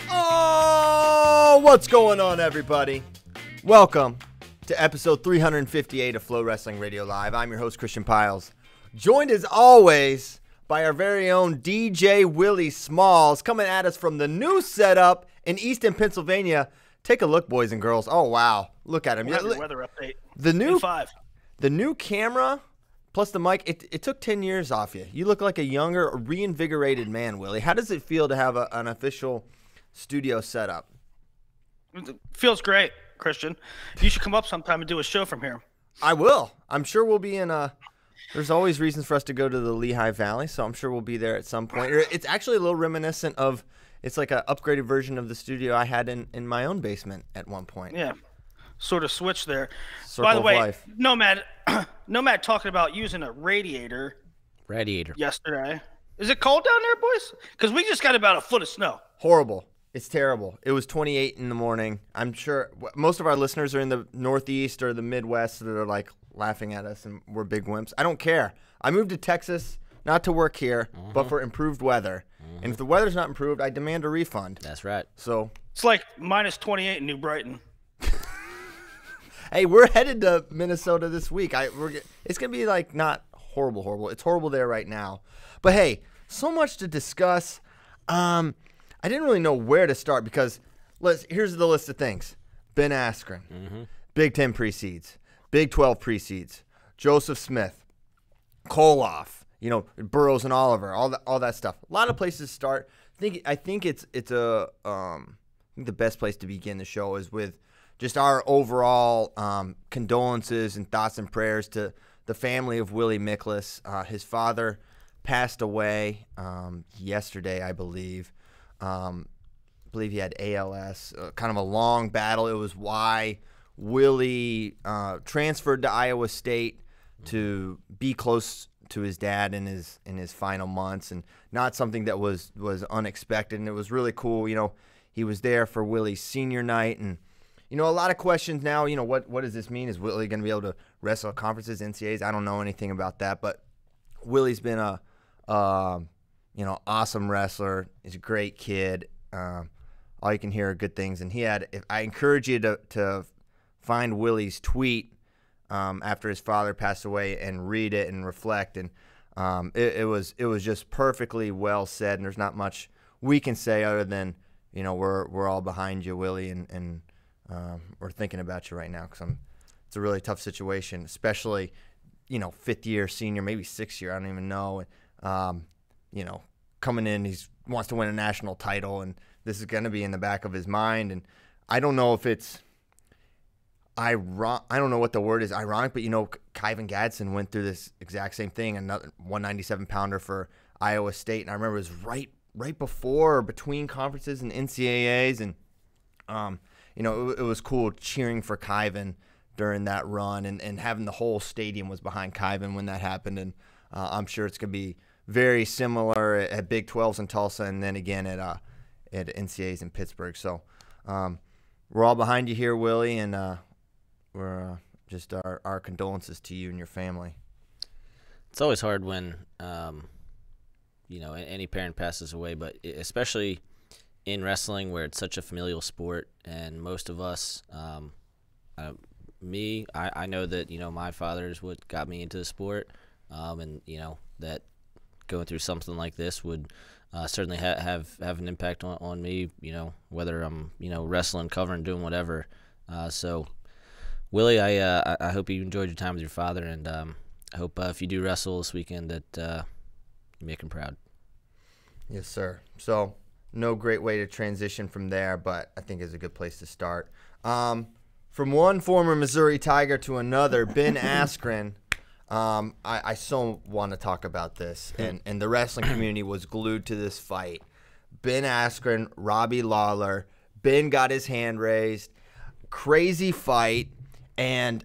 Oh, what's going on, everybody? Welcome to episode 358 of FloWrestling Radio Live. I'm your host, Christian Piles, joined as always by our very own DJ Willie Smalls, coming at us from the new setup in Easton, Pennsylvania. Take a look, boys and girls. Oh, wow. Look at him. Weather update. The new camera plus the mic, it took 10 years off you. You look like a younger, reinvigorated man, Willie. How does it feel to have an official studio setup? It feels great, Christian. You should come up sometime and do a show from here. I will. I'm sure we'll be in there's always reasons for us to go to the Lehigh Valley, so I'm sure we'll be there at some point. It's actually a little reminiscent of, it's like an upgraded version of the studio I had in my own basement at one point. Yeah, sort of switch there. Circle By the way, life. Nomad talking about using a radiator yesterday. Is it cold down there, boys? Because we just got about a foot of snow. Horrible. It's terrible. It was 28 in the morning. I'm sure most of our listeners are in the Northeast or the Midwest that are like laughing at us and we're big wimps. I don't care. I moved to Texas not to work here, but for improved weather. And if the weather's not improved, I demand a refund. That's right. So it's like minus 28 in New Brighton. Hey, we're headed to Minnesota this week. It's going to be like not horrible. It's horrible there right now. But hey, so much to discuss. I didn't really know where to start because here's the list of things. Ben Askren, Big 10 precedes, Big 12 precedes, Joseph Smith, Koloff, Burroughs and Oliver, all that stuff. A lot of places to start. I think it's the best place to begin the show is with just our overall condolences and thoughts and prayers to the family of Willie Miklus. His father passed away yesterday, I believe. I believe he had ALS, kind of a long battle. It was why Willie transferred to Iowa State to be close to his dad in his final months, and not something that was unexpected. And it was really cool. He was there for Willie's senior night, and a lot of questions now. What does this mean? Is Willie going to be able to wrestle at conferences, NCAAs? I don't know anything about that, but Willie's been a awesome wrestler. He's a great kid. All you can hear are good things. And I encourage you to find Willie's tweet after his father passed away and read it and reflect. And it was just perfectly well said. And there's not much we can say other than we're all behind you, Willie, and we're thinking about you right now because it's a really tough situation, especially fifth year, senior, maybe sixth year. I don't even know. Coming in, he wants to win a national title, and this is going to be in the back of his mind. And I don't know if it's I don't know what the word is, ironic, but Kyvan Gadsden went through this exact same thing, another 197-pounder for Iowa State, and I remember it was right before or between conferences and NCAAs, and it was cool cheering for Kyvan during that run, and having the whole stadium was behind Kyvan when that happened, and I'm sure it's going to be very similar at Big 12s in Tulsa, and then again at NCAAs in Pittsburgh. So we're all behind you here, Willie, and we're just our condolences to you and your family. It's always hard when any parent passes away, but especially in wrestling where it's such a familial sport, and most of us, I know that my father is what got me into the sport, and that going through something like this would certainly have an impact on me, whether I'm, wrestling, covering, doing whatever. So, Willie, I hope you enjoyed your time with your father, and I hope if you do wrestle this weekend that you make him proud. Yes, sir. So, no great way to transition from there, but I think it's a good place to start. From one former Missouri Tiger to another, Ben Askren. I so want to talk about this, and the wrestling community was glued to this fight. Ben Askren, Robbie Lawler. Ben got his hand raised. Crazy fight, and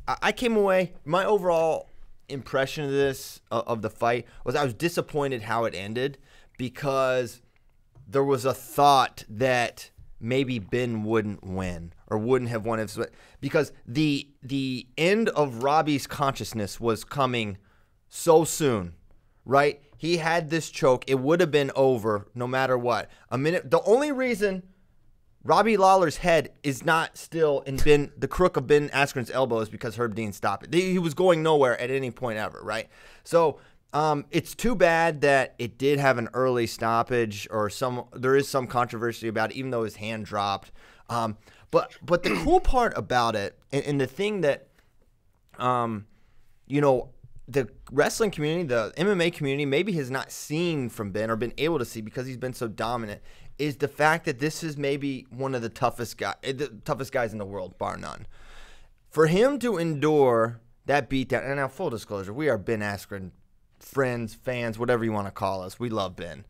I came away. My overall impression of this of the fight was I was disappointed how it ended, because there was a thought that maybe Ben wouldn't win, or wouldn't have won because the end of Robbie's consciousness was coming so soon, right? He had this choke. It would have been over no matter what. The only reason Robbie Lawler's head is not still in the crook of Ben Askren's elbow is because Herb Dean stopped it. He was going nowhere at any point ever, right? So it's too bad that it did have an early stoppage, or there is some controversy about it, even though his hand dropped. But the cool part about it, and the thing that, the wrestling community, the MMA community, maybe has not seen from Ben or been able to see because he's been so dominant, is the fact that this is maybe one of the toughest guys in the world, bar none. For him to endure that beatdown, and now full disclosure, we are Ben Askren friends, fans, whatever you want to call us. We love Ben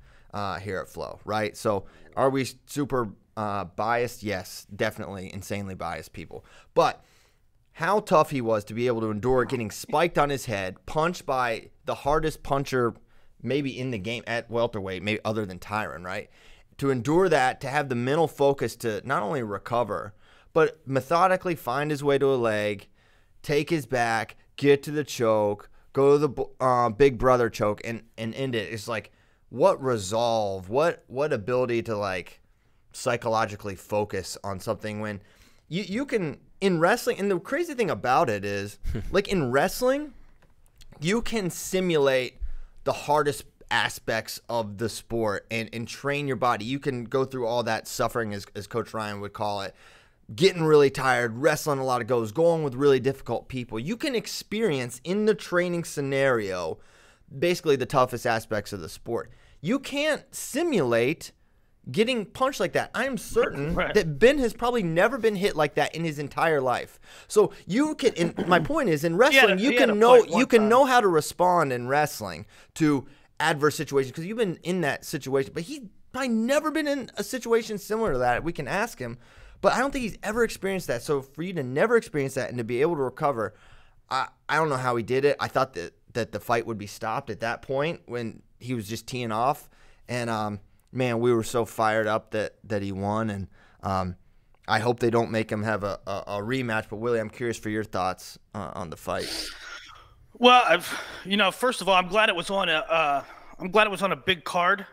here at Flow, right? So are we super biased? Yes, definitely insanely biased people. But how tough he was to be able to endure getting spiked on his head, punched by the hardest puncher maybe in the game at welterweight, maybe other than Tyron, right? To endure that, to have the mental focus to not only recover, but methodically find his way to a leg, take his back, get to the choke, go to the big brother choke, and end it. It's like, what resolve, what ability to like psychologically focus on something when you can, in wrestling, and the crazy thing about it is, like in wrestling, you can simulate the hardest aspects of the sport and train your body. You can go through all that suffering, as Coach Ryan would call it, getting really tired, wrestling a lot of goes, going with really difficult people. You can experience in the training scenario basically the toughest aspects of the sport. You can't simulate getting punched like that. I'm certain that Ben has probably never been hit like that in his entire life. So you can, and my point is, in wrestling, you can know how to respond in wrestling to adverse situations because you've been in that situation. But he's probably never been in a situation similar to that. We can ask him, but I don't think he's ever experienced that. So for you to never experience that and to be able to recover, I don't know how he did it. I thought that the fight would be stopped at that point when he was just teeing off, and man, we were so fired up that he won, and I hope they don't make him have a rematch. But Willie, I'm curious for your thoughts on the fight. Well, first of all, I'm glad it was on a big card.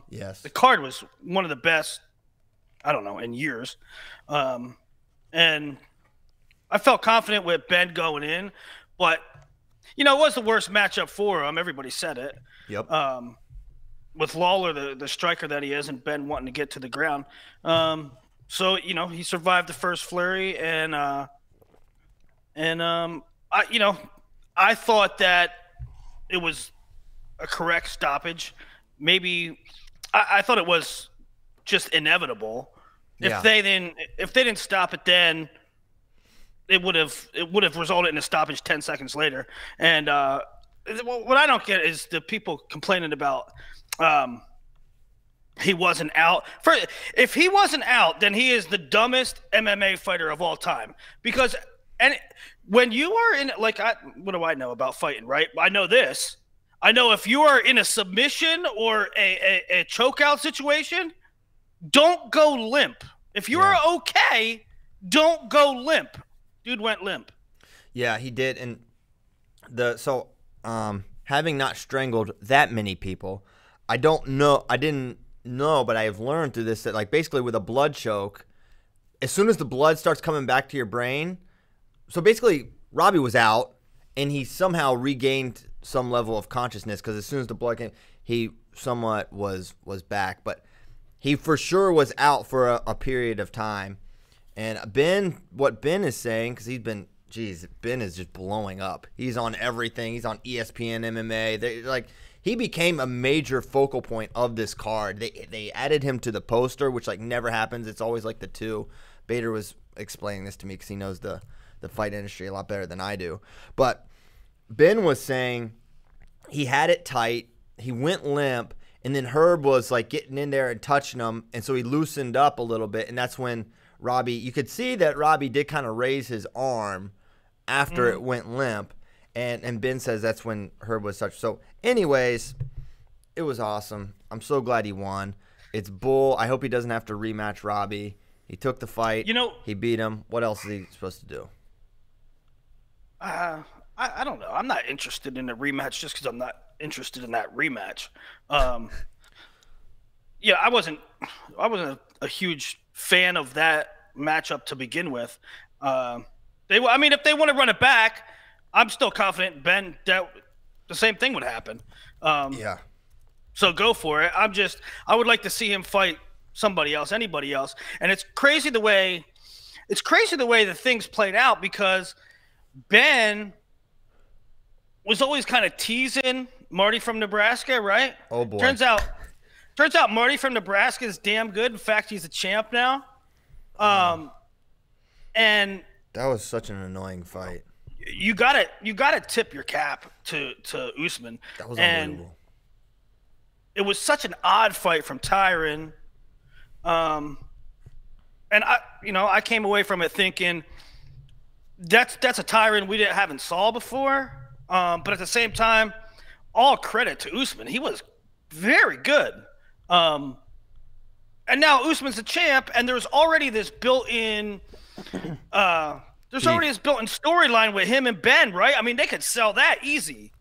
Yes, the card was one of the best, I don't know, in years, and I felt confident with Ben going in, but it was the worst matchup for him. Everybody said it. Yep. With Lawler, the striker that he is, and Ben wanting to get to the ground. So, he survived the first flurry, and I thought that it was a correct stoppage. Maybe I thought it was just inevitable. Yeah. If they didn't stop it then, it would have resulted in a stoppage 10 seconds later. And what I don't get is the people complaining about he wasn't out. If he wasn't out, then he is the dumbest MMA fighter of all time. Because when you are in, what do I know about fighting, right? I know this. I know if you are in a submission or a chokeout situation, don't go limp. If you are okay, don't go limp. Dude went limp. Yeah, he did. And having not strangled that many people, I didn't know, but I have learned through this that basically with a blood choke, as soon as the blood starts coming back to your brain, so basically Robbie was out and he somehow regained some level of consciousness because as soon as the blood came, he somewhat was back, but he for sure was out for a period of time. And what Ben is saying, because Ben is just blowing up. He's on everything. He's on ESPN MMA. He became a major focal point of this card. They added him to the poster, which never happens. It's always the two. Bader was explaining this to me because he knows the fight industry a lot better than I do. But Ben was saying he had it tight. He went limp, and then Herb was getting in there and touching him, and so he loosened up a little bit, and that's when Robbie, you could see that Robbie did kind of raise his arm after it went limp, and Ben says that's when Herb was touched. So anyways, it was awesome. I'm so glad he won. It's bull. I hope he doesn't have to rematch Robbie. He took the fight. He beat him. What else is he supposed to do? I don't know. I'm not interested in a rematch just because I'm not interested in that rematch. Yeah, I wasn't a huge fan of that matchup to begin with. If they want to run it back, I'm still confident that the same thing would happen. Yeah. So go for it. I would like to see him fight somebody else, anybody else. And it's crazy the way the things played out because Ben was always kind of teasing Marty from Nebraska, right? Oh boy. Turns out Marty from Nebraska is damn good. In fact, he's a champ now. And that was such an annoying fight. You gotta tip your cap to Usman. That was unbelievable. It was such an odd fight from Tyron. And I came away from it thinking that's a Tyron we haven't saw before. But at the same time, all credit to Usman. He was very good. And now Usman's a champ, and there's already this built-in storyline with him and Ben, right? I mean, they could sell that easy.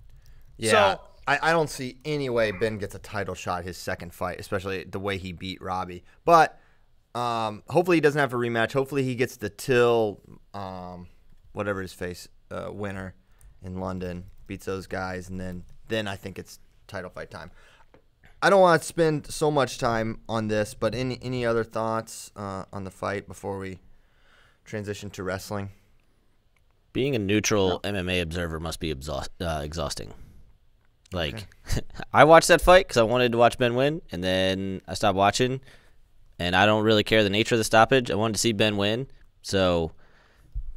Yeah. So, I don't see any way Ben gets a title shot his second fight, especially the way he beat Robbie. But hopefully he doesn't have a rematch. Hopefully he gets the Till, whatever his face, winner in London, beats those guys, and then I think it's title fight time. I don't want to spend so much time on this, but any other thoughts on the fight before we transition to wrestling? Being a neutral MMA observer must be exhausting. Like, okay. I watched that fight because I wanted to watch Ben win, and then I stopped watching, and I don't really care the nature of the stoppage. I wanted to see Ben win, so,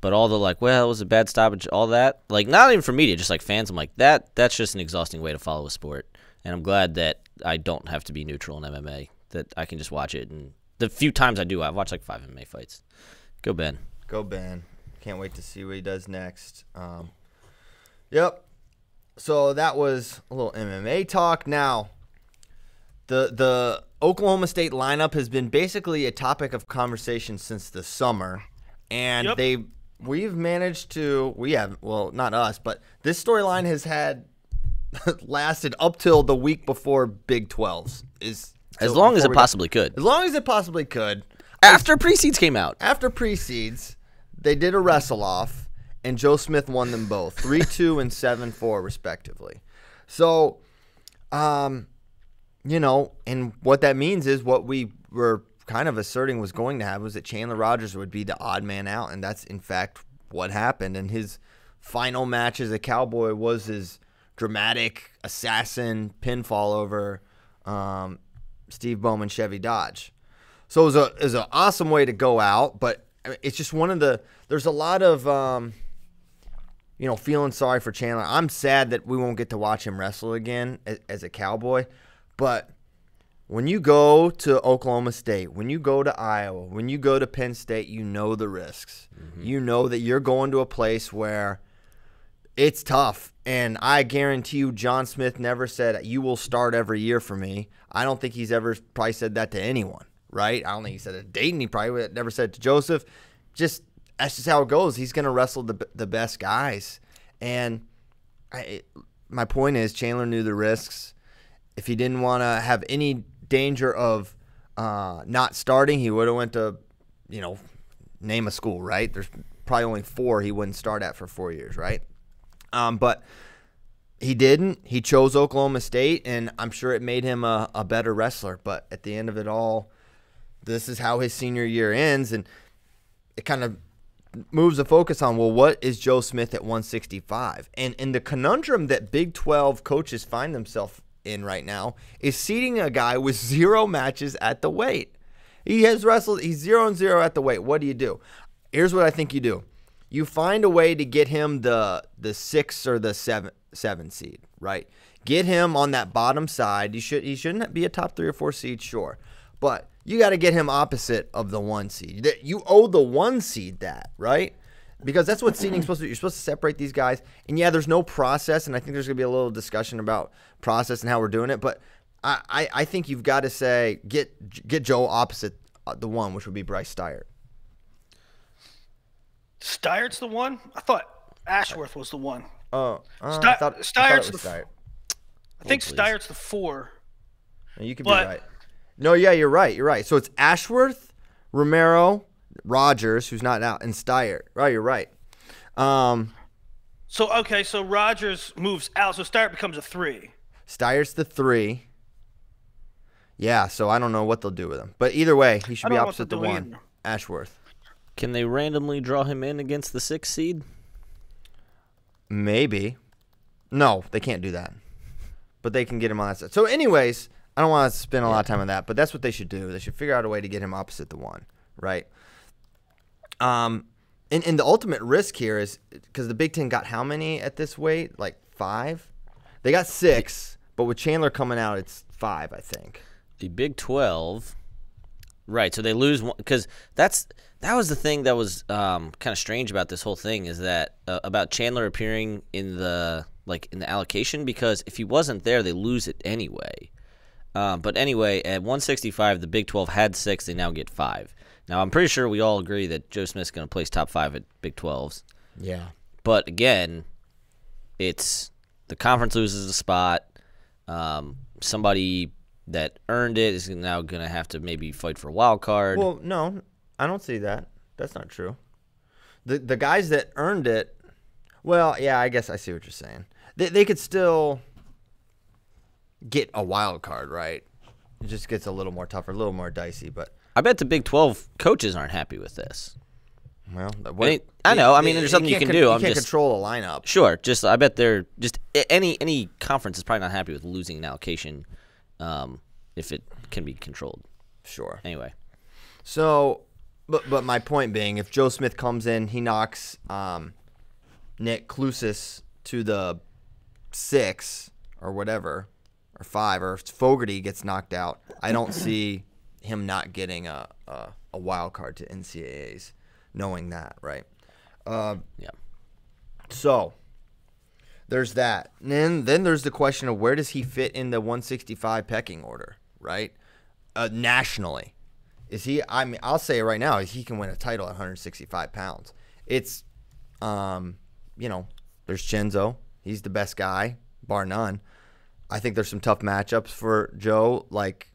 but all the it was a bad stoppage, all that, not even for media, just like fans, I'm like, that's just an exhausting way to follow a sport, and I'm glad that I don't have to be neutral in MMA, that I can just watch it, and the few times I do, I've watched 5 MMA fights. Go Ben. Go Ben. Can't wait to see what he does next. Yep. So that was a little MMA talk. Now, the Oklahoma State lineup has been basically a topic of conversation since the summer, and we've managed to not us, but this storyline has had lasted up till the week before Big 12s. As long as it possibly could. As long as it possibly could. After pre-seeds came out. After pre-seeds, they did a wrestle-off, and Joe Smith won them both, 3-2 and 7-4, respectively. So, and what that means is what we were kind of asserting was going to happen was that Chandler Rogers would be the odd man out, and that's, in fact, what happened. And his final match as a Cowboy was his dramatic assassin pinfall over Steve Bowman Chevy Dodge. So it was an awesome way to go out, but it's just there's a lot of, feeling sorry for Chandler. I'm sad that we won't get to watch him wrestle again as a Cowboy, but when you go to Oklahoma State, when you go to Iowa, when you go to Penn State, you know the risks. Mm-hmm. You know that you're going to a place where it's tough, and I guarantee you John Smith never said, you will start every year for me. I don't think he's ever probably said that to anyone. Right? I don't think he said it to Dayton. He probably never said it to Joseph. That's just how it goes. He's going to wrestle the best guys. And my point is Chandler knew the risks. If he didn't want to have any danger of not starting, he would have went to, name a school, right? There's probably only 4 he wouldn't start at for 4 years, right? But he didn't. He chose Oklahoma State, and I'm sure it made him a better wrestler. But at the end of it all, this is how his senior year ends, and it kind of moves the focus on, what is Joe Smith at 165? And the conundrum that Big 12 coaches find themselves in right now is seating a guy with 0 matches at the weight. He has wrestled, he's 0-0 at the weight. What do? Here's what I think you do. You find a way to get him the 6 or the 7 seed, right? Get him on that bottom side. He shouldn't be a top 3 or 4 seed, sure. But you got to get him opposite of the 1 seed. You owe the 1 seed that, right? Because that's what seeding's supposed to do. You're supposed to separate these guys. And, yeah, there's no process, and I think there's going to be a little discussion about process and how we're doing it. But I think you've got to say get Joe opposite the one, which would be Bryce Steyert. Steyert's the one? I thought Ashworth was the one. Oh, Steyert's the Steyert. I think Steyert's the 4. You could be right. No, yeah, you're right. You're right. So it's Ashworth, Romero, Rogers, who's not out, and Steyert. Right, you're right. So Rogers moves out, so Steyert becomes a 3. Steyert's the 3. Yeah, so I don't know what they'll do with him. But either way, he should be opposite the 1. Ashworth. Can they randomly draw him in against the 6 seed? Maybe. No, they can't do that. But they can get him on that side. So anyways, I don't want to spend a lot of time on that, but that's what they should do. They should figure out a way to get him opposite the 1, right? And the ultimate risk here is because the Big Ten got how many at this weight? Like 5? They got 6, but with Chandler coming out, it's 5, I think. The Big 12, right? So they lose one because that was the thing that was kind of strange about this whole thing is that about Chandler appearing in the allocation because if he wasn't there, they lose it anyway. But anyway, at 165, the Big 12 had 6. They now get 5. Now, I'm pretty sure we all agree that Joe Smith's going to place top 5 at Big 12s. Yeah. But again, it's the conference loses a spot. Somebody that earned it is now going to have to maybe fight for a wild card. Well, no, I don't see that. That's not true. The guys that earned it, well, yeah, I guess I see what you're saying. They could still get a wild card, right? It just gets a little more tougher, a little more dicey, but I bet the Big 12 coaches aren't happy with this. Well, I know. I mean, there's something you can do. You can't control a lineup. Sure. I bet they're just any conference is probably not happy with losing an allocation if it can be controlled. Sure. Anyway. So, but my point being, if Joe Smith comes in, he knocks Nick Klusis to the 6 or whatever, or 5, or if Fogarty gets knocked out, I don't see him not getting a wild card to NCAAs, knowing that, right? Yeah. So there's that. And then there's the question of where does he fit in the 165 pecking order, right? Nationally. Is he, I mean, I'll say it right now, he can win a title at 165 pounds. It's, there's Chenzo. He's the best guy, bar none. I think there's some tough matchups for Joe, like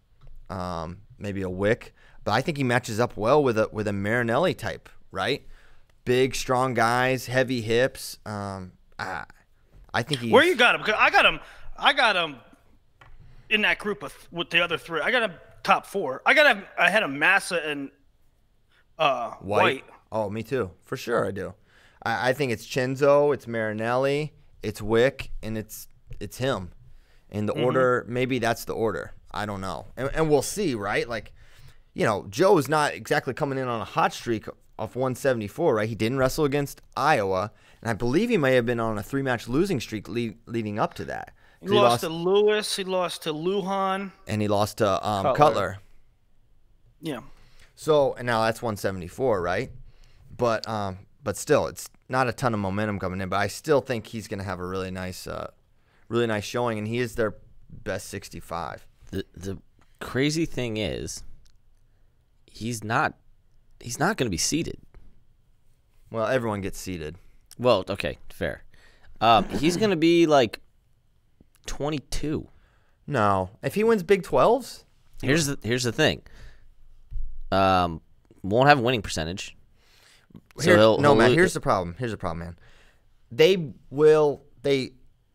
maybe a Wick. But I think he matches up well with a Marinelli type, right? Big, strong guys, heavy hips. I think he's... Where you got him? Because I got him in that group with the other 3. I got him top 4. I got him ahead of Massa and White. Oh, me too. For sure I do. I think it's Chenzo, it's Marinelli, it's Wick, and it's him. In the order, maybe that's the order. I don't know. And we'll see, right? Like, Joe is not exactly coming in on a hot streak of 174, right? He didn't wrestle against Iowa, and I believe he may have been on a 3-match losing streak leading up to that. He lost to Lewis. He lost to Lujan. And he lost to Cutler. Yeah. So, and now that's 174, right? But still, it's not a ton of momentum coming in. But I still think he's going to have a really nice showing, and he is their best 65. The crazy thing is, he's not going to be seeded. Well, everyone gets seeded. Well, okay, fair. He's going to be like 22. No, if he wins Big 12s, here's the thing. Won't have a winning percentage. So man. Here's the problem, man.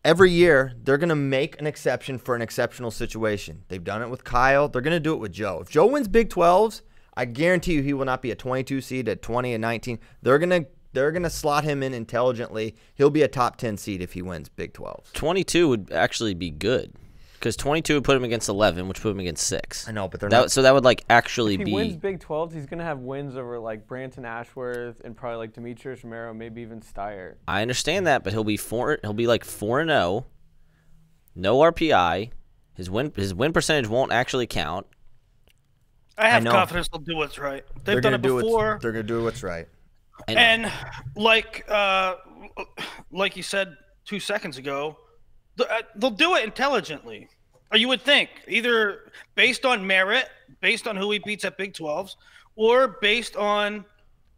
Every year they're gonna make an exception for an exceptional situation. They've done it with Kyle. They're gonna do it with Joe. If Joe wins Big 12s, I guarantee you he will not be a 22 seed at 20 and 19. They're gonna slot him in intelligently. He'll be a top 10 seed if he wins Big 12s. 22 would actually be good. Because 22 would put him against 11, which put him against 6. I know, but they're not. So that would actually be. If he wins Big 12s, he's gonna have wins over Branton Ashworth and probably Demetrius Romero, maybe even Steyert. I understand that, but he'll be 4-0, no RPI. His win percentage won't actually count. I have confidence they'll do what's right. They've done it before. They're gonna do what's right. And like you said 2 seconds ago, they'll do it intelligently. Or you would think either based on merit, based on who he beats at Big 12s, or based on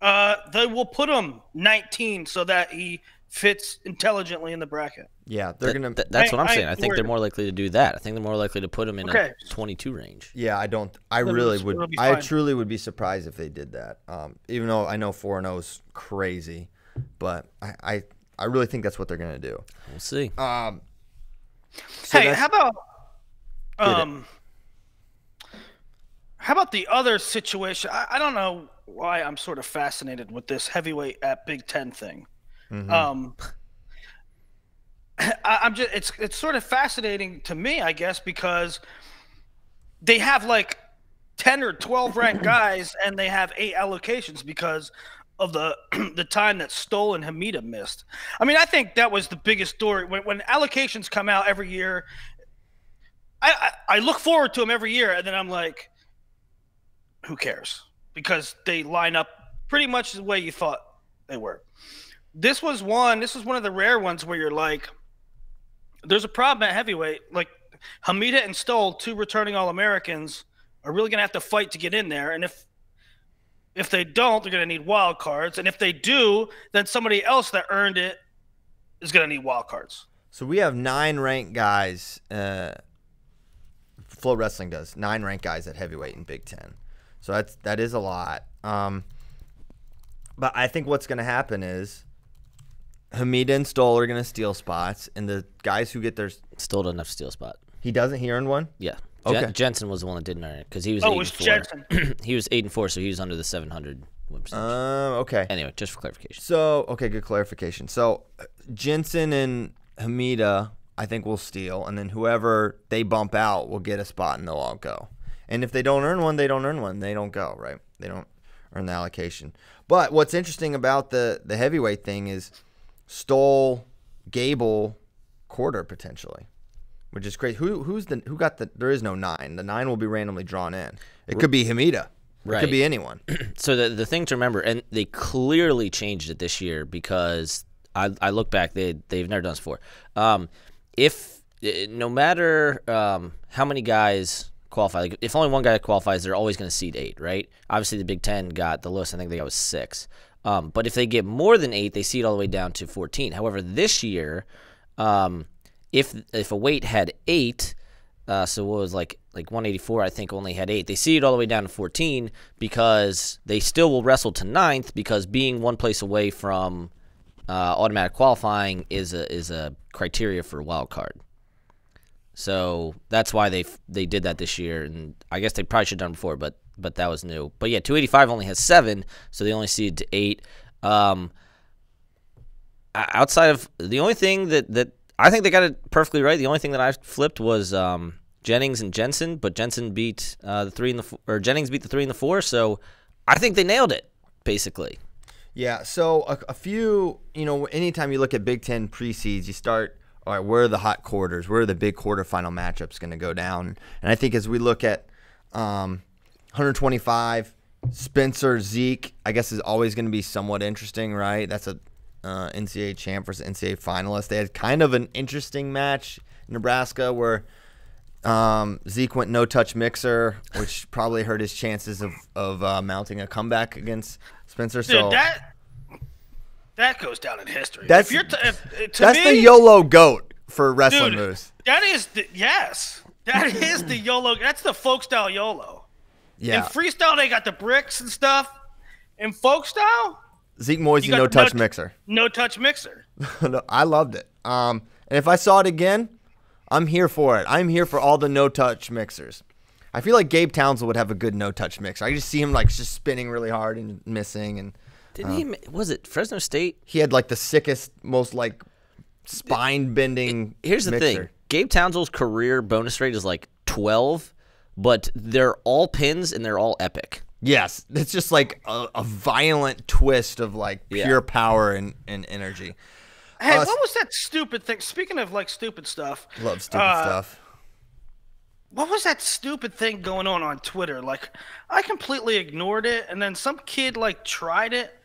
they will put him 19 so that he fits intelligently in the bracket. Yeah, they're gonna. That's what I'm saying. I think they're more likely to do that. I think they're more likely to put him in a 22 range. Yeah, I don't. I really would. I truly would be surprised if they did that. Even though I know 4-0 is crazy, but I really think that's what they're gonna do. We'll see. Hey, how about the other situation? I don't know why I'm sort of fascinated with this heavyweight at Big Ten thing. Mm-hmm. I'm just it's sort of fascinating to me, I guess, because they have like 10 or 12 ranked guys and they have 8 allocations because of the time that Stoll and Hamida missed. I mean, I think that was the biggest story when allocations come out every year. I look forward to them every year, and then I'm like, who cares? Because they line up pretty much the way you thought they were. This was one of the rare ones where you're like, there's a problem at heavyweight. Like Hamida and Stoll, 2 returning All-Americans, are really going to have to fight to get in there. And if they don't, they're going to need wild cards. And if they do, then somebody else that earned it is going to need wild cards. So we have 9 ranked guys. FloWrestling does 9 ranked guys at heavyweight in Big Ten. So that is a lot. But I think what's going to happen is Hamida and Stoll are going to steal spots, and the guys who get their Stoll doesn't have to steal a spot. He doesn't. He earned one. Yeah. Okay. Jensen was the one that didn't earn it because he was 8-4. Jensen. He was 8-4, so he was under the 700 win percentage. Okay. Anyway, just for clarification. So good clarification. So Jensen and Hamida, I think, will steal, and then whoever they bump out will get a spot, and they'll all go. And if they don't earn one, they don't earn one. They don't go, right? They don't earn the allocation. But what's interesting about the heavyweight thing is Stoll, Gable, quarter potentially, which is crazy. Who got the? There is no 9. The 9 will be randomly drawn in. It could be Hamida. Right. It could be anyone. So the thing to remember, and they clearly changed it this year because I look back, they've never done this before. No matter how many guys qualify, like if only one guy qualifies, they're always going to seed 8, right? Obviously, the Big Ten got the lowest. I think they got was 6. But if they get more than 8, they seed all the way down to 14. However, this year, if a weight had 8, so what was like 184, I think only had 8. They seed all the way down to 14 because they still will wrestle to 9th because being one place away from automatic qualifying is a criteria for a wild card. So that's why they did that this year, and I guess they probably should have done before, but that was new. But yeah, 285 only has 7, so they only seeded to 8. Outside of the only thing that I think they got it perfectly right. The only thing that I flipped was Jennings and Jensen, but Jensen beat the 3 and the 4, or Jennings beat the 3 and the 4. So I think they nailed it basically. Yeah. So a few, anytime you look at Big Ten pre-seeds, you start. All right, where are the hot quarters? Where are the big quarterfinal matchups going to go down? And I think as we look at 125, Spencer, Zeke, I guess is always going to be somewhat interesting, right? That's a NCAA champ versus NCAA finalist. They had kind of an interesting match in Nebraska where Zeke went no-touch mixer, which probably hurt his chances of mounting a comeback against Spencer. Dude, that goes down in history. That's the YOLO GOAT for wrestling moves. That is the YOLO. That's the folk style YOLO. Yeah. In freestyle, they got the bricks and stuff. In folk style, Zeke Moisey no-touch mixer. No-touch mixer. No, I loved it. And if I saw it again, I'm here for it. I'm here for all the no-touch mixers. I feel like Gabe Townsend would have a good no-touch mixer. I just see him just spinning really hard and missing and. Didn't he? Was it Fresno State? He had the sickest, most spine-bending. Here's the mixer. thing: Gabe Townsend's career bonus rate is 12, but they're all pins and they're all epic. Yes, it's just a violent twist of pure power and energy. Hey, what was that stupid thing? Speaking of stupid stuff, love stupid stuff. What was that stupid thing going on Twitter? I completely ignored it, and then some kid tried it.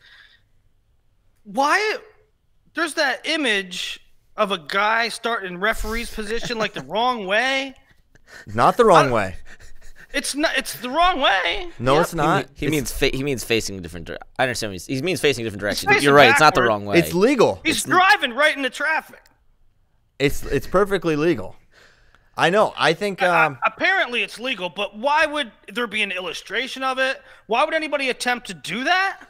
Why? There's that image of a guy starting in referee's position the wrong way, Not the wrong way. It's not. It's the wrong way. No, it's not. He means facing a different. I understand. He means facing a different direction. facing You're right. It's not the backward. wrong way. It's legal. He's driving right into traffic. It's perfectly legal. I know. I think Apparently it's legal, but why would there be an illustration of it? Why would anybody attempt to do that?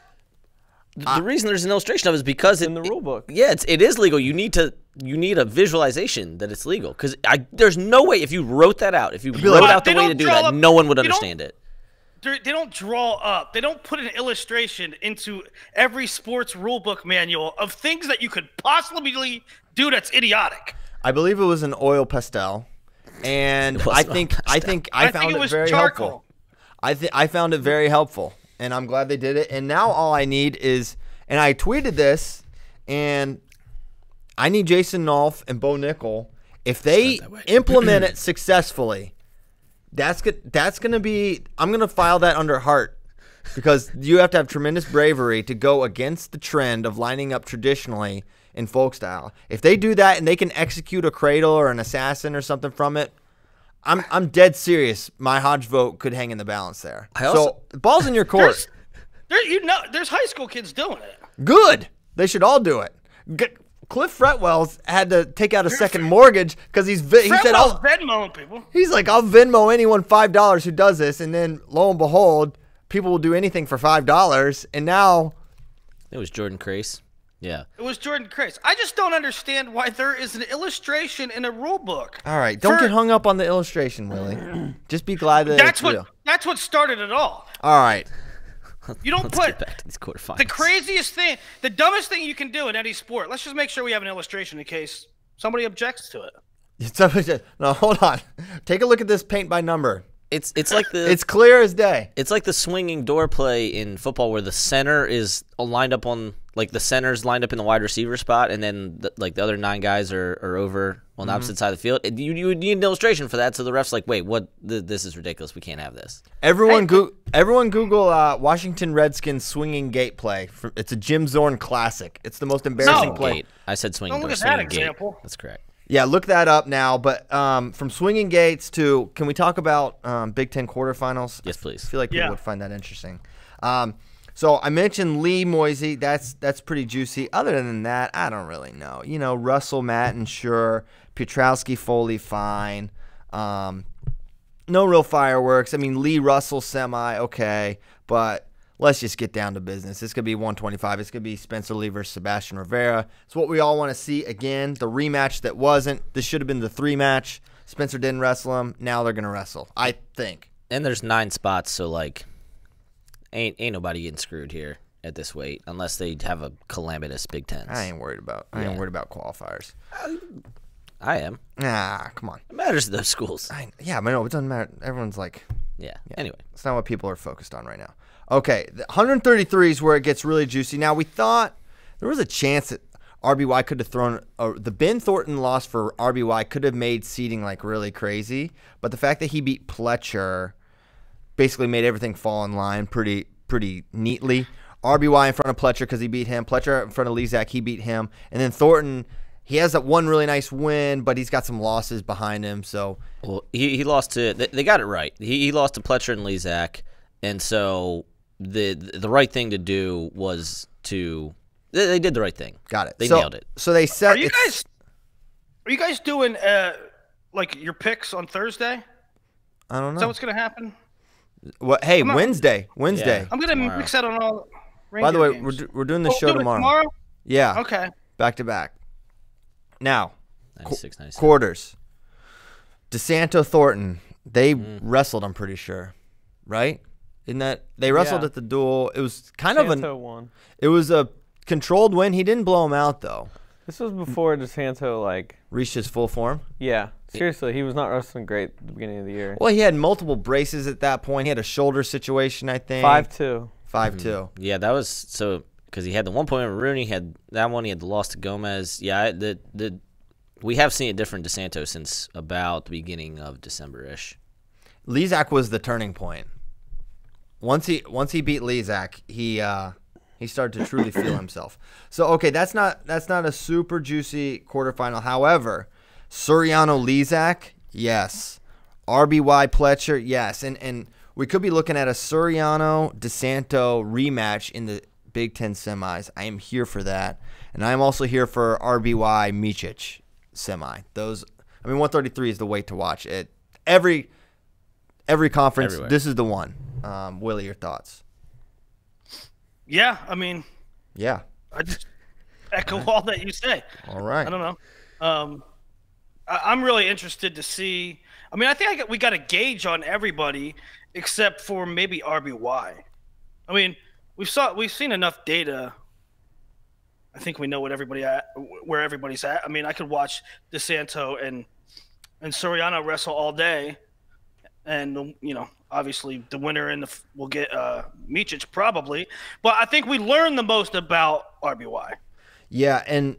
The reason there's an illustration of it is because in the rule book. Yeah, it is legal. You need a visualization that it's legal because there's no way if you wrote that out, if you wrote out the way to do that, no one would understand it. They don't draw up. They don't put an illustration into every sports rule book manual of things that you could possibly do that's idiotic. I believe it was an oil pastel, and I think I found it very helpful. I found it very helpful, and I'm glad they did it. And now all I need is, and I tweeted this, and I need Jason Nolf and Bo Nickel, if they implement it successfully, that's going to be, I'm going to file that under heart, because you have to have tremendous bravery to go against the trend of lining up traditionally in folk style. If they do that and they can execute a cradle or an assassin or something from it, I'm dead serious. My Hodge vote could hang in the balance there. So the ball's in your court. There's high school kids doing it. Good. They should all do it. Cliff Fretwell's had to take out a second mortgage because he said, "I'll Venmoing people." He's like, "I'll Venmo anyone $5 who does this," and then lo and behold, people will do anything for $5. And now it was Jordan Crace. Yeah, it was Jordan Crace. I just don't understand why there is an illustration in a rule book. All right, don't get hung up on the illustration, Willie. Just be glad that it's real. That's what started it all. All right. You don't Let's put get back to these quarterfinals. The craziest thing, the dumbest thing you can do in any sport. Let's just make sure we have an illustration in case somebody objects to it. No, hold on. Take a look at this paint by number. It's like it's clear as day. It's like the swinging door play in football where the center is lined up on, like the center's lined up in the wide receiver spot, and then the other 9 guys are over on the opposite side of the field. You would need an illustration for that, so the ref's like, wait, what? This is ridiculous. We can't have this. Everyone Google Washington Redskins swinging gate play. It's a Jim Zorn classic. It's the most embarrassing play. Gate. I said swinging door. Look at that example. That's correct. Yeah, look that up now. But from swinging gates to, can we talk about Big Ten quarterfinals? Yes, please. I feel like people would find that interesting. So I mentioned Lee Moisey. That's pretty juicy. Other than that, I don't really know. You know, Russell, Matten, sure. Pietrowski, Foley, fine. No real fireworks. I mean, Lee, Russell, semi, okay. But let's just get down to business. It's going to be 125. It's going to be Spencer Lee versus Sebastian Rivera. It's what we all want to see again. The rematch that wasn't. This should have been the 3 match. Spencer didn't wrestle him. Now they're going to wrestle, I think. And there's 9 spots, so like ain't nobody getting screwed here at this weight unless they have a calamitous Big Ten. I ain't worried about qualifiers. I am. Nah, come on. It matters to those schools. Yeah, but no, it doesn't matter. Everyone's like, yeah. Anyway, it's not what people are focused on right now. Okay, the 133 is where it gets really juicy. Now, we thought there was a chance that RBY could have thrown the Ben Thornton loss for RBY could have made seeding like really crazy, but the fact that he beat Pletcher basically made everything fall in line pretty neatly. RBY in front of Pletcher because he beat him. Pletcher in front of Lezak, he beat him, and then Thornton. He has that one really nice win, but he's got some losses behind him. So, well, he lost to. They got it right. He lost to Pletcher and Lezak, and so the right thing to do was to. They did the right thing. Got it. They nailed it. So they said. Are you guys doing like your picks on Thursday? I don't know. Is that what's gonna happen? What? Hey, Wednesday. Yeah. I'm gonna mix that on all. By the way, games. we're doing the show tomorrow. Tomorrow? Yeah. Okay. Back to back. Now, 96, 97. quarters. DeSanto Thornton, they wrestled, I'm pretty sure. Right? Isn't that they wrestled at the duel? It was kind DeSanto of won. It was a controlled win. He didn't blow him out though. This was before DeSanto reached his full form. Yeah, seriously, he was not wrestling great at the beginning of the year. Well, he had multiple braces at that point. He had a shoulder situation, I think. 5-2. 5-2. Yeah, that was so because he had the 1 point with Rooney. He had that one. He had the loss to Gomez. Yeah, we have seen a different DeSanto since about the beginning of December-ish. Lezak was the turning point. Once he beat Lezak, he started to truly feel himself. So okay, that's not a super juicy quarterfinal. However, Suriano Lezak, yes. RBY Pletcher, yes. And we could be looking at a Suriano-DeSanto rematch in the Big Ten semis. I am here for that. And I am also here for RBY Mičić semi. 133 is the weight to watch. Every conference, Everywhere. This is the one. Willie, your thoughts? Yeah, Yeah. I just echo all that you say. All right. I don't know. I'm really interested to see. I think we got a gauge on everybody except for maybe RBY. We've seen enough data. I think we know where everybody's at. I could watch DeSanto and Soriano wrestle all day, and obviously the winner will get Mičić probably. But I think we learned the most about RBY. Yeah, and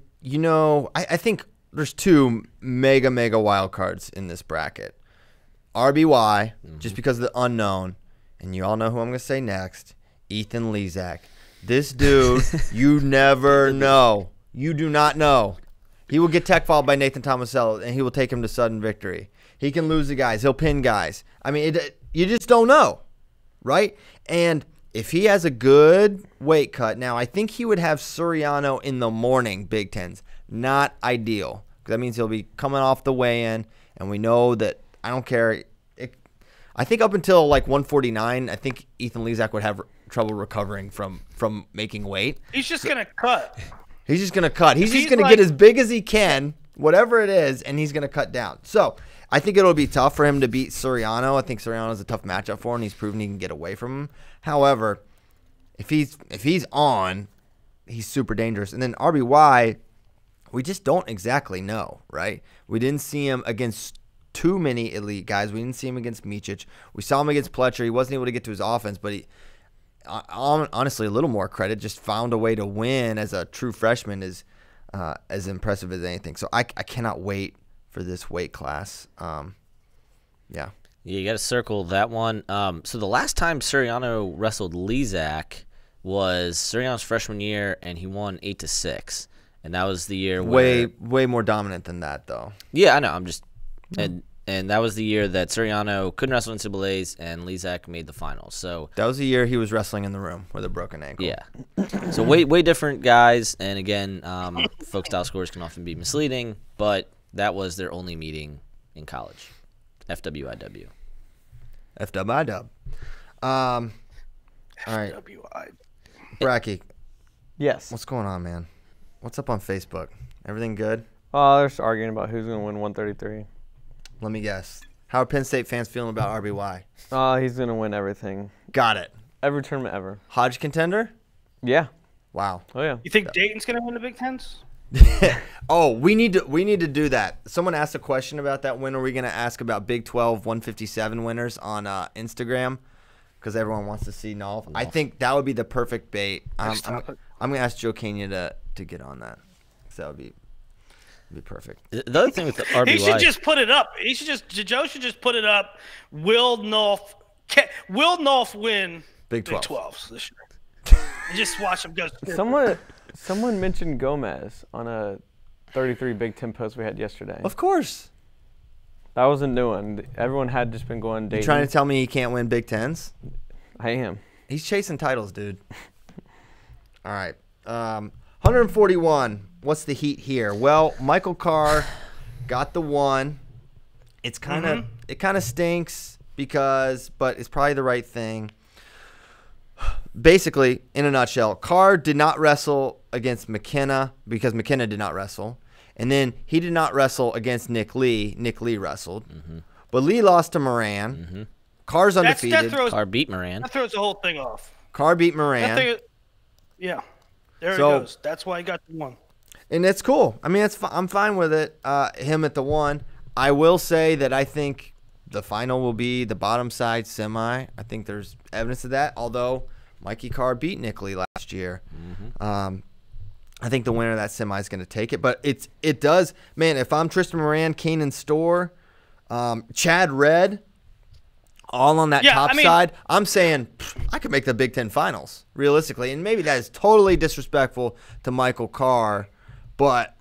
I think there's two mega wild cards in this bracket. RBY, just because of the unknown, and you all know who I'm going to say next, Ethan Lezak. This dude, you never know. You do not know. He will get tech fouled by Nathan Tomasello, and he will take him to sudden victory. He can lose the guys. He'll pin guys. You just don't know, right? And if he has a good weight cut, now I think he would have Suriano in the morning, Big Tens. Not ideal. Because that means he'll be coming off the weigh-in, and we know that, I don't care. I think up until like 149, I think Ethan Lezak would have trouble recovering from making weight. He's just going to cut. He's just going to cut. He's just going to get as big as he can, whatever it is, and he's going to cut down. So I think it'll be tough for him to beat Suriano. I think Suriano's a tough matchup for him. He's proven he can get away from him. However, if he's on, he's super dangerous. And then RBY, we just don't exactly know, right? We didn't see him against too many elite guys. We didn't see him against Mičić. We saw him against Pletcher. He wasn't able to get to his offense, but he, honestly, a little more credit, just found a way to win as a true freshman is as impressive as anything. So I cannot wait for this weight class. Yeah. You got to circle that one. So the last time Suriano wrestled Lezak was Suriano's freshman year, and he won 8-6. And that was the year where way more dominant than that, though. Yeah, I know. I'm just and that was the year that Suriano couldn't wrestle in NCAAs, and Lezak made the finals. So that was the year he was wrestling in the room with a broken ankle. Yeah. So way different guys, and again, folk style scores can often be misleading, but that was their only meeting in college. FWIW. FWIW. All right. FWI. Bracky. Yes. What's going on, man? What's up on Facebook? Everything good? They're just arguing about who's going to win 133. Let me guess. How are Penn State fans feeling about RBY? He's going to win everything. Got it. Every tournament ever. Hodge contender? Yeah. Wow. Oh, yeah. You think Dayton's going to win the Big Tens? Oh, we need to do that. Someone asked a question about that. When are we going to ask about Big 12 157 winners on Instagram? Because everyone wants to see Nolf. I think that would be the perfect bait. I'm going to ask Joe Kenya to get on that. So that would be perfect. The other thing with the RBY, He should just put it up. Joe should just put it up. Will Nolf win Big 12 this year? And just watch him go. Someone mentioned Gomez on a 33 Big Ten post we had yesterday. Of course. That was a new one. Everyone had just been going Dayton. You trying to tell me he can't win Big Tens? I am. He's chasing titles, dude. All right. 141. What's the heat here? Well, Michael Carr got the one. It kind of stinks but it's probably the right thing. Basically, in a nutshell, Carr did not wrestle against McKenna because McKenna did not wrestle. And then he did not wrestle against Nick Lee. Nick Lee wrestled. But Lee lost to Moran. Carr's undefeated. Carr beat Moran. That throws the whole thing off. Carr beat Moran. Yeah. There it goes. That's why he got the one. And it's cool. I'm fine with it. Him at the one. I will say that I think the final will be the bottom side semi. I think there's evidence of that, although Mikey Carr beat Nick Lee last year. I think the winner of that semi is going to take it. But it does, man, if I'm Tristan Moran, Kanan Storr, Chad Redd, all on that top side, I'm saying I could make the Big Ten finals, realistically. And maybe that is totally disrespectful to Michael Carr, but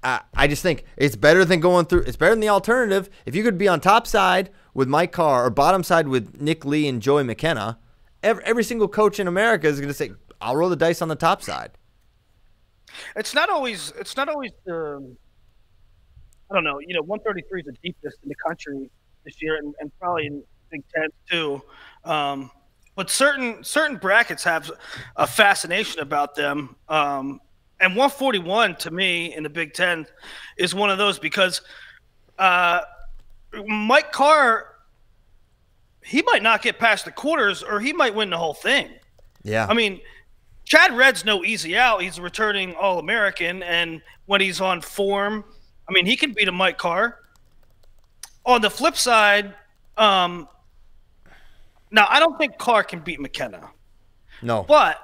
I just think it's better than going through. It's better than the alternative. If you could be on top side with Mike Carr or bottom side with Nick Lee and Joey McKenna, every single coach in America is going to say, "I'll roll the dice on the top side." It's not always. I don't know. 133 is the deepest in the country this year, and probably in Big Ten too. But certain brackets have a fascination about them. And 141 to me in the Big Ten is one of those because Mike Carr, he might not get past the quarters, or he might win the whole thing. Yeah. I mean, Chad Redd's no easy out. He's a returning All-American, and when he's on form, I mean, he can beat a Mike Carr. On the flip side, now I don't think Carr can beat McKenna. No. But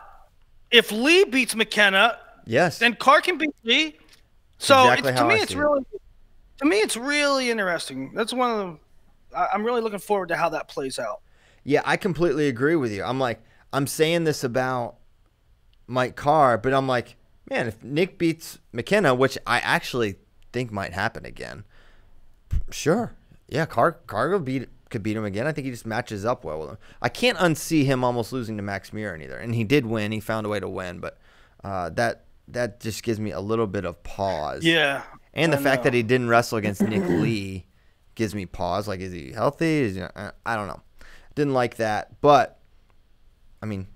if Lee beats McKenna, yes, then Carr can beat Lee. So exactly to me, it's really interesting. That's one of the. I'm really looking forward to how that plays out. Yeah, I completely agree with you. I'm saying this about Mike Carr, but I'm like, man, if Nick beats McKenna, which I actually think might happen again, sure. Yeah, Carr could beat him again. I think he just matches up well with him. I can't unsee him almost losing to Max Murin either. And he did win. He found a way to win, but that just gives me a little bit of pause. Yeah. And the fact that he didn't wrestle against Nick Lee gives me pause. Like, is he healthy? I don't know. Didn't like that. But, I mean,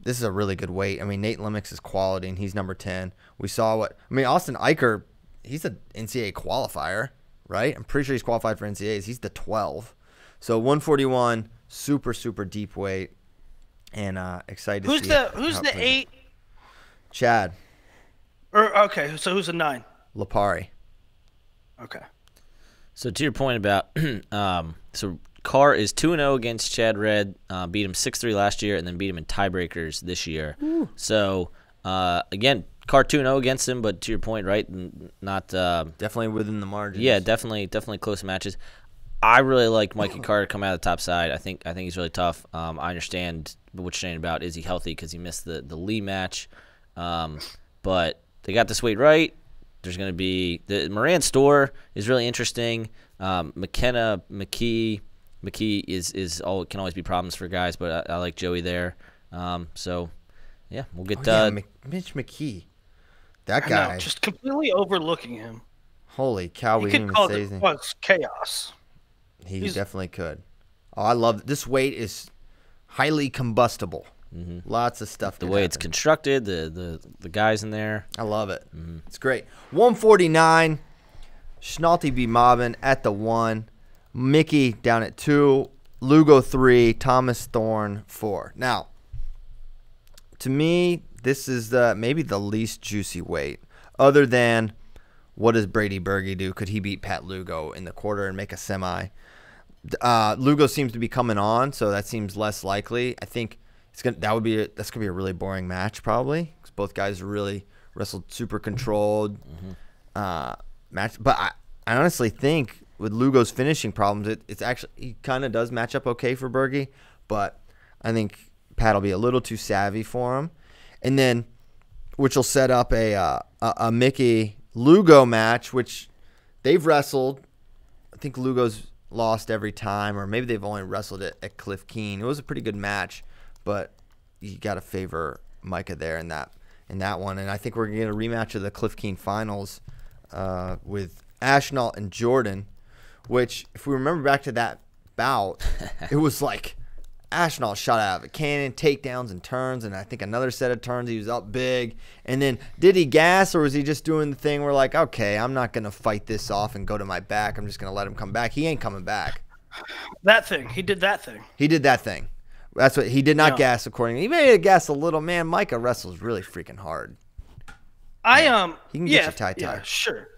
this is a really good weight. I mean, Nate Lemix is quality, and he's number 10. We saw Austin Eicher, he's an NCAA qualifier, right? I'm pretty sure he's qualified for NCAAs. He's the 12. So 141, super, super deep weight. And excited to see Who's the 8? Chad. Okay, so who's the 9? Lipari. Okay. So to your point about so Carr is 2-0 against Chad Redd, beat him 6-3 last year, and then beat him in tiebreakers this year. Ooh. So again, Carr 2-0 against him, but to your point, right? Not definitely within the margins. Yeah, definitely close matches. I really like Mikey Carr to come out of the top side. I think he's really tough. I understand what you're saying about is he healthy because he missed the Lee match, but they got this weight right. There's going to be the Moran Store is really interesting. McKenna McKee can always be problems for guys, but I like Joey there. So yeah, we'll get Mitch McKee. That guy just completely overlooking him. Holy cow! He could call it chaos. He definitely could. Oh, I love it. This weight is highly combustible. Mm-hmm. Lots of stuff. The way it's constructed, the guys in there. I love it. Mm-hmm. It's great. 149. Schnalte B. Mobbin at the 1. Mickey down at 2. Lugo 3. Thomas Thorne 4. Now, to me, this is maybe the least juicy weight, other than what does Brady Berge do? Could he beat Pat Lugo in the quarter and make a semi? Lugo seems to be coming on, so that seems less likely. I think that's gonna be a really boring match probably, because both guys really wrestled super controlled match. But I honestly think with Lugo's finishing problems, it's actually he kind of does match up okay for Berge, but I think Pat will be a little too savvy for him, and then which will set up a Mickey Lugo match, which they've wrestled. I think Lugo's lost every time, or maybe they've only wrestled it at Cliff Keen. It was a pretty good match, but you got to favor Micah there in that one. And I think we're going to get a rematch of the Cliff Keen finals with Ashnault and Jordan, which, if we remember back to that bout, it was like Ashnault shot out of a cannon, takedowns and turns, and I think another set of turns. He was up big. And then did he gas, or was he just doing the thing where, like, okay, I'm not going to fight this off and go to my back. I'm just going to let him come back. He ain't coming back. That thing. He did that thing. He did that thing. That's what he did not gas accordingly. He may have gassed a little. Man, Micah wrestles really freaking hard. He can get you tie. Yeah, sure.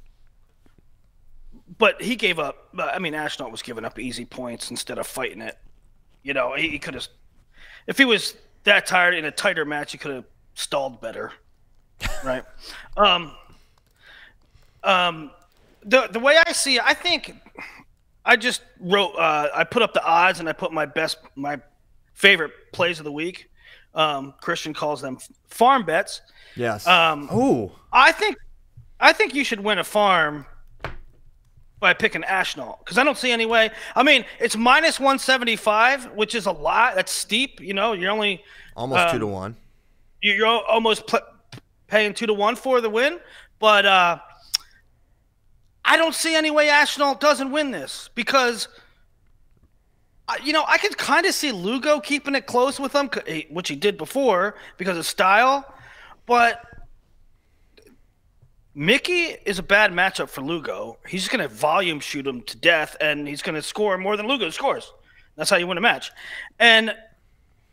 But he gave up. I mean, Ashnault was giving up easy points instead of fighting it. You know, he could have. If he was that tired in a tighter match, he could have stalled better, right? The way I see it, I think I just wrote. I put up the odds and I put my favorite plays of the week. Christian calls them farm bets. Yes. I think you should win a farm by picking Ashnault because I don't see any way. I mean, it's minus 175, which is a lot. That's steep. You know, you're only almost 2 to 1. You're almost paying 2 to 1 for the win, but I don't see any way Ashnault doesn't win this because, you know, I could kind of see Lugo keeping it close with him, which he did before because of style, but Mickey is a bad matchup for Lugo. He's just going to volume shoot him to death, and he's going to score more than Lugo scores. That's how you win a match. And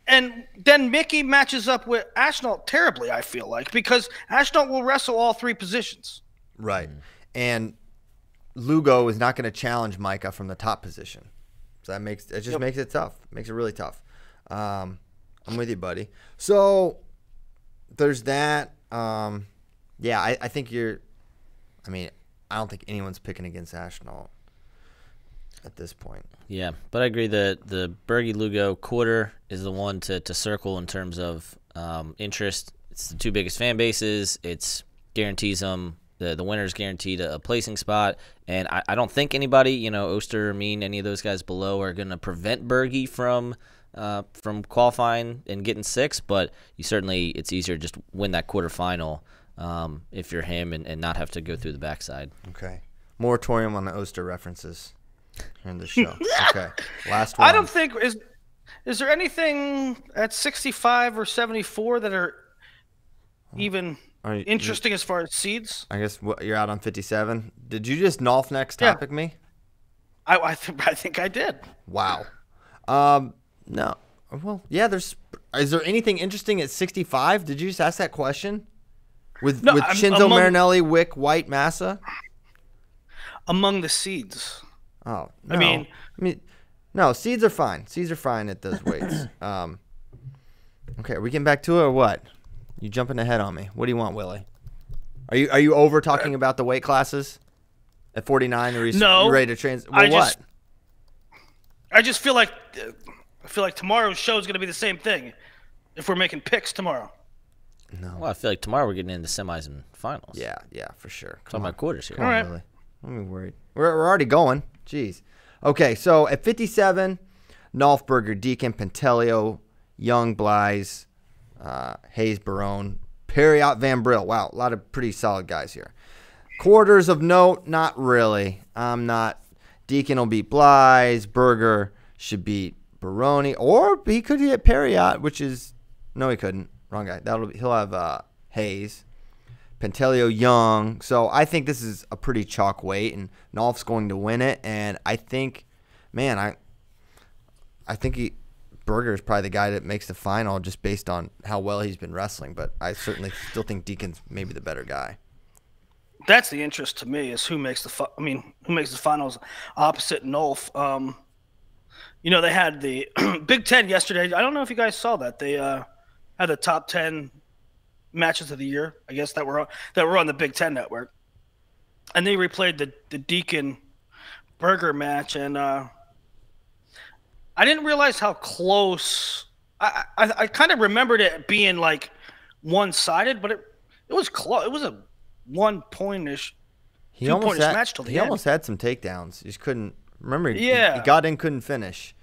then Mickey matches up with Ashnault terribly, I feel like, because Ashnault will wrestle all 3 positions. Right. And Lugo is not going to challenge Micah from the top position. So that makes it tough. Makes it really tough. I'm with you, buddy. So there's that. Yeah, I think I don't think anyone's picking against Ashnault at this point. Yeah, but I agree that the Berge-Lugo quarter is the one to circle in terms of interest. It's the 2 biggest fan bases. It's guarantees them the winner's guaranteed a placing spot. And I don't think anybody, you know, Oster, Mean, any of those guys below are going to prevent Berge from qualifying and getting 6. But it's easier to just win that quarterfinal if you're him and not have to go through the backside. Okay. Moratorium on the Oster references in the show. Okay. Last one. I don't think is there anything at 65 or 74 that are even interesting as far as seeds? I guess you're out on 57. Did you just Nolf next topic me? I think I did. Wow. No. Well, yeah. Is there anything interesting at 65? Did you just ask that question? With Shinzo, Marinelli, Wick, White, Massa? Among the seeds. Oh, no. I mean, no, seeds are fine. Seeds are fine at those weights. Okay, are we getting back to it or what? You jumping ahead on me. What do you want, Willie? Are you over talking about the weight classes at 49? Or you ready to what? I just feel like tomorrow's show is going to be the same thing if we're making picks tomorrow. No. Well, I feel like tomorrow we're getting into semis and finals. Yeah, for sure. Talking about quarters here. All right. Willie. I'm worried. We're already going. Jeez. Okay, so at 57, Nolfberger, Deacon, Pentelio, Young, Blyes, Hayes, Barone, Perriott, Van Brill. Wow, a lot of pretty solid guys here. Quarters of note, not really. Deacon will beat Blyes. Berger should beat Barone. Or he could get Perriott, which is, no, he couldn't. Wrong guy. He'll have Hayes, Pentelio, Young. So I think this is a pretty chalk weight, and Nolf's going to win it. And I think, man, I think Berger is probably the guy that makes the final just based on how well he's been wrestling. But I certainly still think Deacon's maybe the better guy. That's the interest to me is who makes the finals opposite Nolf. You know, they had the Big Ten yesterday. I don't know if you guys saw that. They had the top 10 matches of the year, I guess, that were on the Big Ten network. And they replayed the Deacon Berger match, and I didn't realize how close. I kind of remembered it being like one-sided, but it was close. It was a 1 point-ish, 2 point-ish match till the end. He almost had some takedowns. He just couldn't remember. Yeah. He got in, couldn't finish,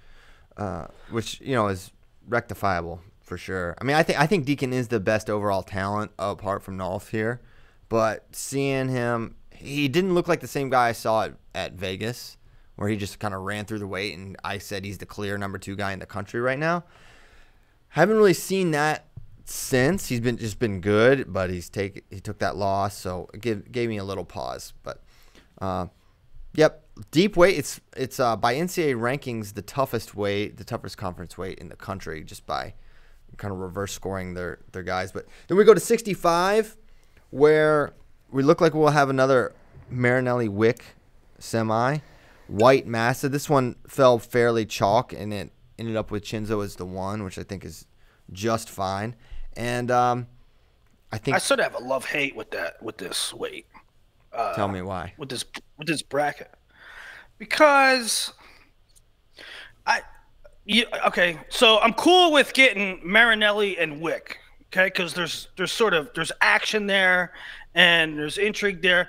which is rectifiable. For sure. I mean, I think Deacon is the best overall talent apart from Nolf here. But seeing him, he didn't look like the same guy I saw at Vegas, where he just kind of ran through the weight, and I said he's the clear number 2 guy in the country right now. Haven't really seen that since. He's been good, but he took that loss, so it gave me a little pause. But yep, deep weight. It's by NCAA rankings the toughest conference weight in the country, just by kind of reverse scoring their guys. But then we go to 65, where we look like we'll have another Marinelli Wick semi. White Massa. This one fell fairly chalk, and it ended up with Shinzo as the 1, which I think is just fine. And I think I sort of have a love-hate with this weight. Tell me why. With this bracket. Because okay, so I'm cool with getting Marinelli and Wick, okay, because there's action there and there's intrigue there,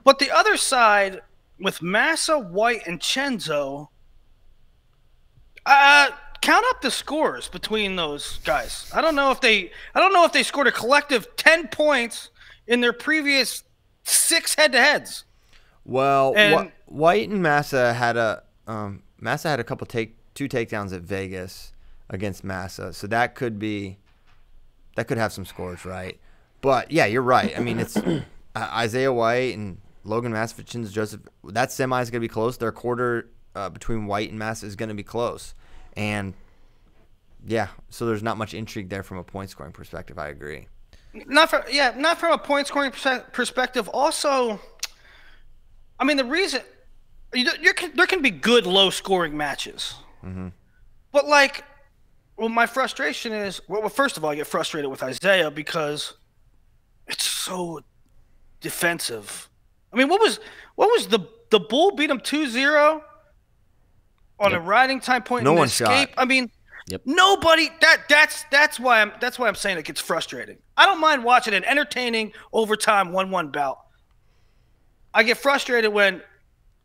but the other side, with Massa, White, and Chenzo, count up the scores between those guys. I don't know if they scored a collective 10 points in their previous 6 head-to-heads. Well, And- White and Massa had a couple two takedowns at Vegas against Massa, so that could have some scores, right? But yeah, you're right. I mean, it's Isaiah White and Logan Massa, Chenzo Joseph. That semi is going to be close. Their quarter between White and Massa is going to be close, and yeah, so there's not much intrigue there from a point scoring perspective. I agree. Not from a point scoring perspective. Also, I mean, the reason there can be good low scoring matches, but my frustration is first of all, I get frustrated with Isaiah because it's so defensive. I mean, what was the Bull beat him 2-0 on a riding time point? No in one escape. shot. I mean, Yep. nobody. That's why I'm saying it gets frustrating. I don't mind watching an entertaining overtime 1-1 bout. I get frustrated when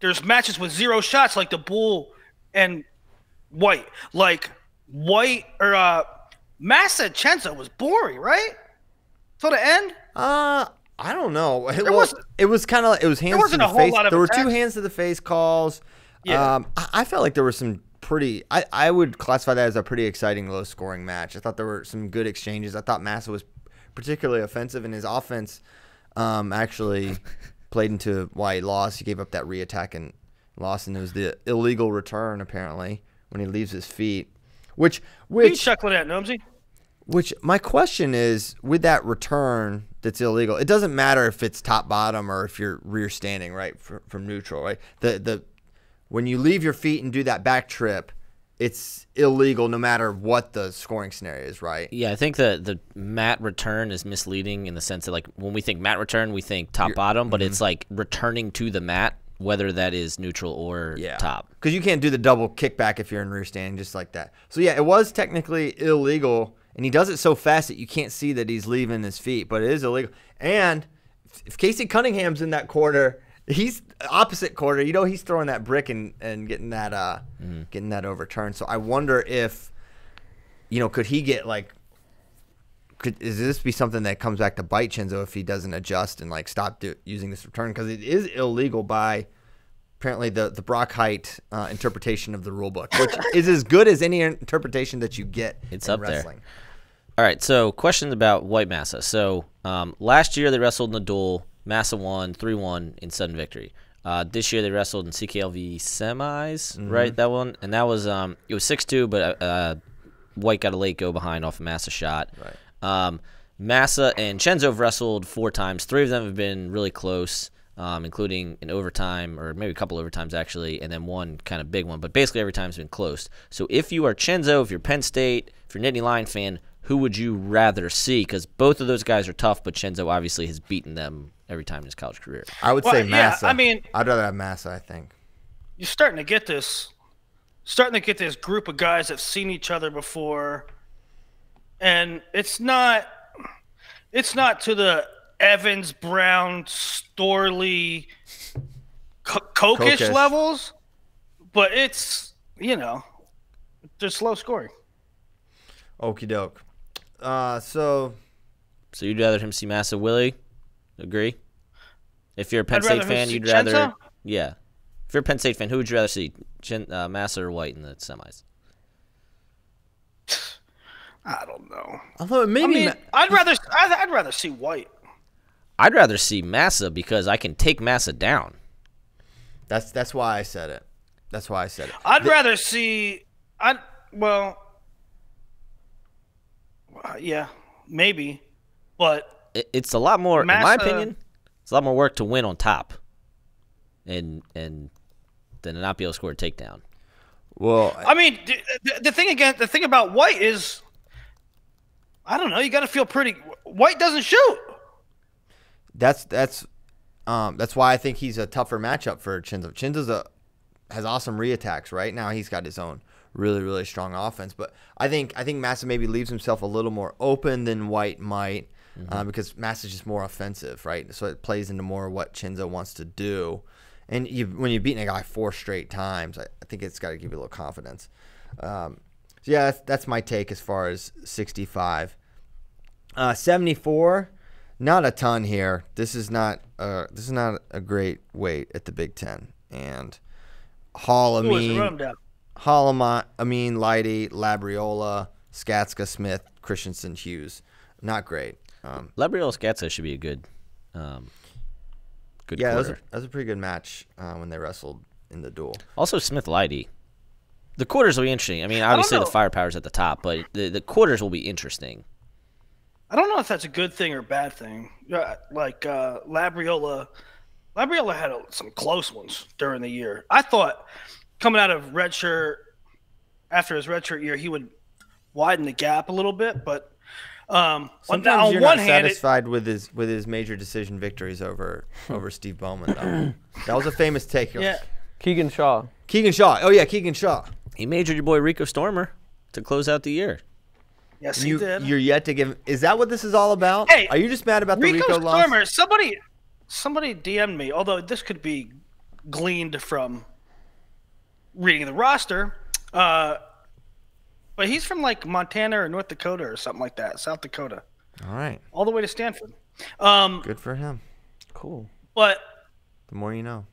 there's matches with 0 shots, like the Bull and White. Like White or Massa Chenzo was boring, right? Till the end. I don't know. It was hands to wasn't the a whole face. lot of There were 2 attacks. hands to the face calls. Yeah. I felt like there were some pretty. I would classify that as a pretty exciting low scoring match. I thought there were some good exchanges. I thought Massa was particularly offensive, and his offense actually played into why he lost. He gave up that reattack and lost, and it was the illegal return apparently when he leaves his feet. What are you chuckling at, Gnomesy? Which my question is, with that return that's illegal, it doesn't matter if it's top bottom or if you're rear standing, right, from neutral, right? When you leave your feet and do that back trip, it's illegal no matter what the scoring scenario is, right? Yeah, I think the mat return is misleading in the sense that, like, when we think mat return, we think top bottom, but it's like returning to the mat, whether that is neutral or top. Because you can't do the double kickback if you're in rear standing just like that. So yeah, it was technically illegal, and he does it so fast that you can't see that he's leaving his feet, but it is illegal. And if Casey Cunningham's in that quarter, he's opposite quarter. You know, he's throwing that brick and getting that getting that overturned. So I wonder if, could he get is this be something that comes back to bite Chenzo if he doesn't adjust and stop using this return? Because it is illegal by apparently the Brock Height interpretation of the rule book, which is as good as any interpretation that you get It's in up wrestling. there. All right, so questions about White Massa. So last year they wrestled in the duel. Massa won 3-1 in sudden victory. This year they wrestled in CKLV semis, right? That one, and that was it was 6-2, but White got a late go behind off a Massa shot. Right. Massa and Chenzo have wrestled 4 times. 3 of them have been really close, including an overtime, or maybe a couple overtimes actually, and then one kind of big one. But basically every time's been close. So if you are Chenzo, if you're Penn State, if you're a Nittany Lion fan, who would you rather see? Because both of those guys are tough, but Chenzo obviously has beaten them every time in his college career. I would say Massa. Yeah, I mean, I'd rather have Massa, I think. you're starting to get this group of guys that've seen each other before, and it's not to the Evans, Brown, Storley, Kokish levels, but it's just low scoring. Okie doke. So you'd rather him see Massa, Willie? Agree? If you're a Penn I'd rather State him fan, see you'd rather Chenzo? yeah. If you're a Penn State fan, who would you rather see, Massa or White in the semis? I don't know. although maybe I'd rather see White. I'd rather see Massa because I can take Massa down. that's why I said it. That's why I said it. I'd rather see. Yeah, maybe, but It's a lot more, in my Massa- opinion, it's a lot more work to win on top, and than to not be able to score a takedown. Well, I mean, the thing about White is, I don't know. You got to feel pretty. White doesn't shoot. that's why I think he's a tougher matchup for Chenzo. Chenzo has awesome reattacks. Right now, he's got his own really, really strong offense. But I think Massa maybe leaves himself a little more open than White might, because Massa's just more offensive, right? So it plays into more what Chenzo wants to do. And when you've beaten a guy 4 straight times, I think it's got to give you a little confidence. So yeah, that's my take as far as 65. 74, not a ton here. This is not a great weight at the Big Ten. And Hall, Amin, Lighty, Labriola, Skatska, Smith, Christensen, Hughes. Not great. Labriola Skatska should be a good yeah, quarter. that was a pretty good match when they wrestled in the duel. Also, Smith Lighty. The quarters will be interesting. I mean, obviously the firepower's at the top, but the quarters will be interesting. I don't know if that's a good thing or a bad thing. Like Labriola had some close ones during the year. I thought coming out of after his redshirt year, he would widen the gap a little bit, but sometimes you're not satisfied with his major decision victories over Steve Bowman, though. That was a famous take. Yeah. Keegan Shaw. Oh, yeah, Keegan Shaw. He majored your boy Rico Stormer to close out the year. Yes, he did. You're yet to give. Is that what this is all about? Hey, are you just mad about the Rico loss? Stormer, somebody DM'd me, although this could be gleaned from reading the roster. But he's from like Montana or North Dakota or something like that, South Dakota. All right. All the way to Stanford. Good for him. Cool. But the more you know.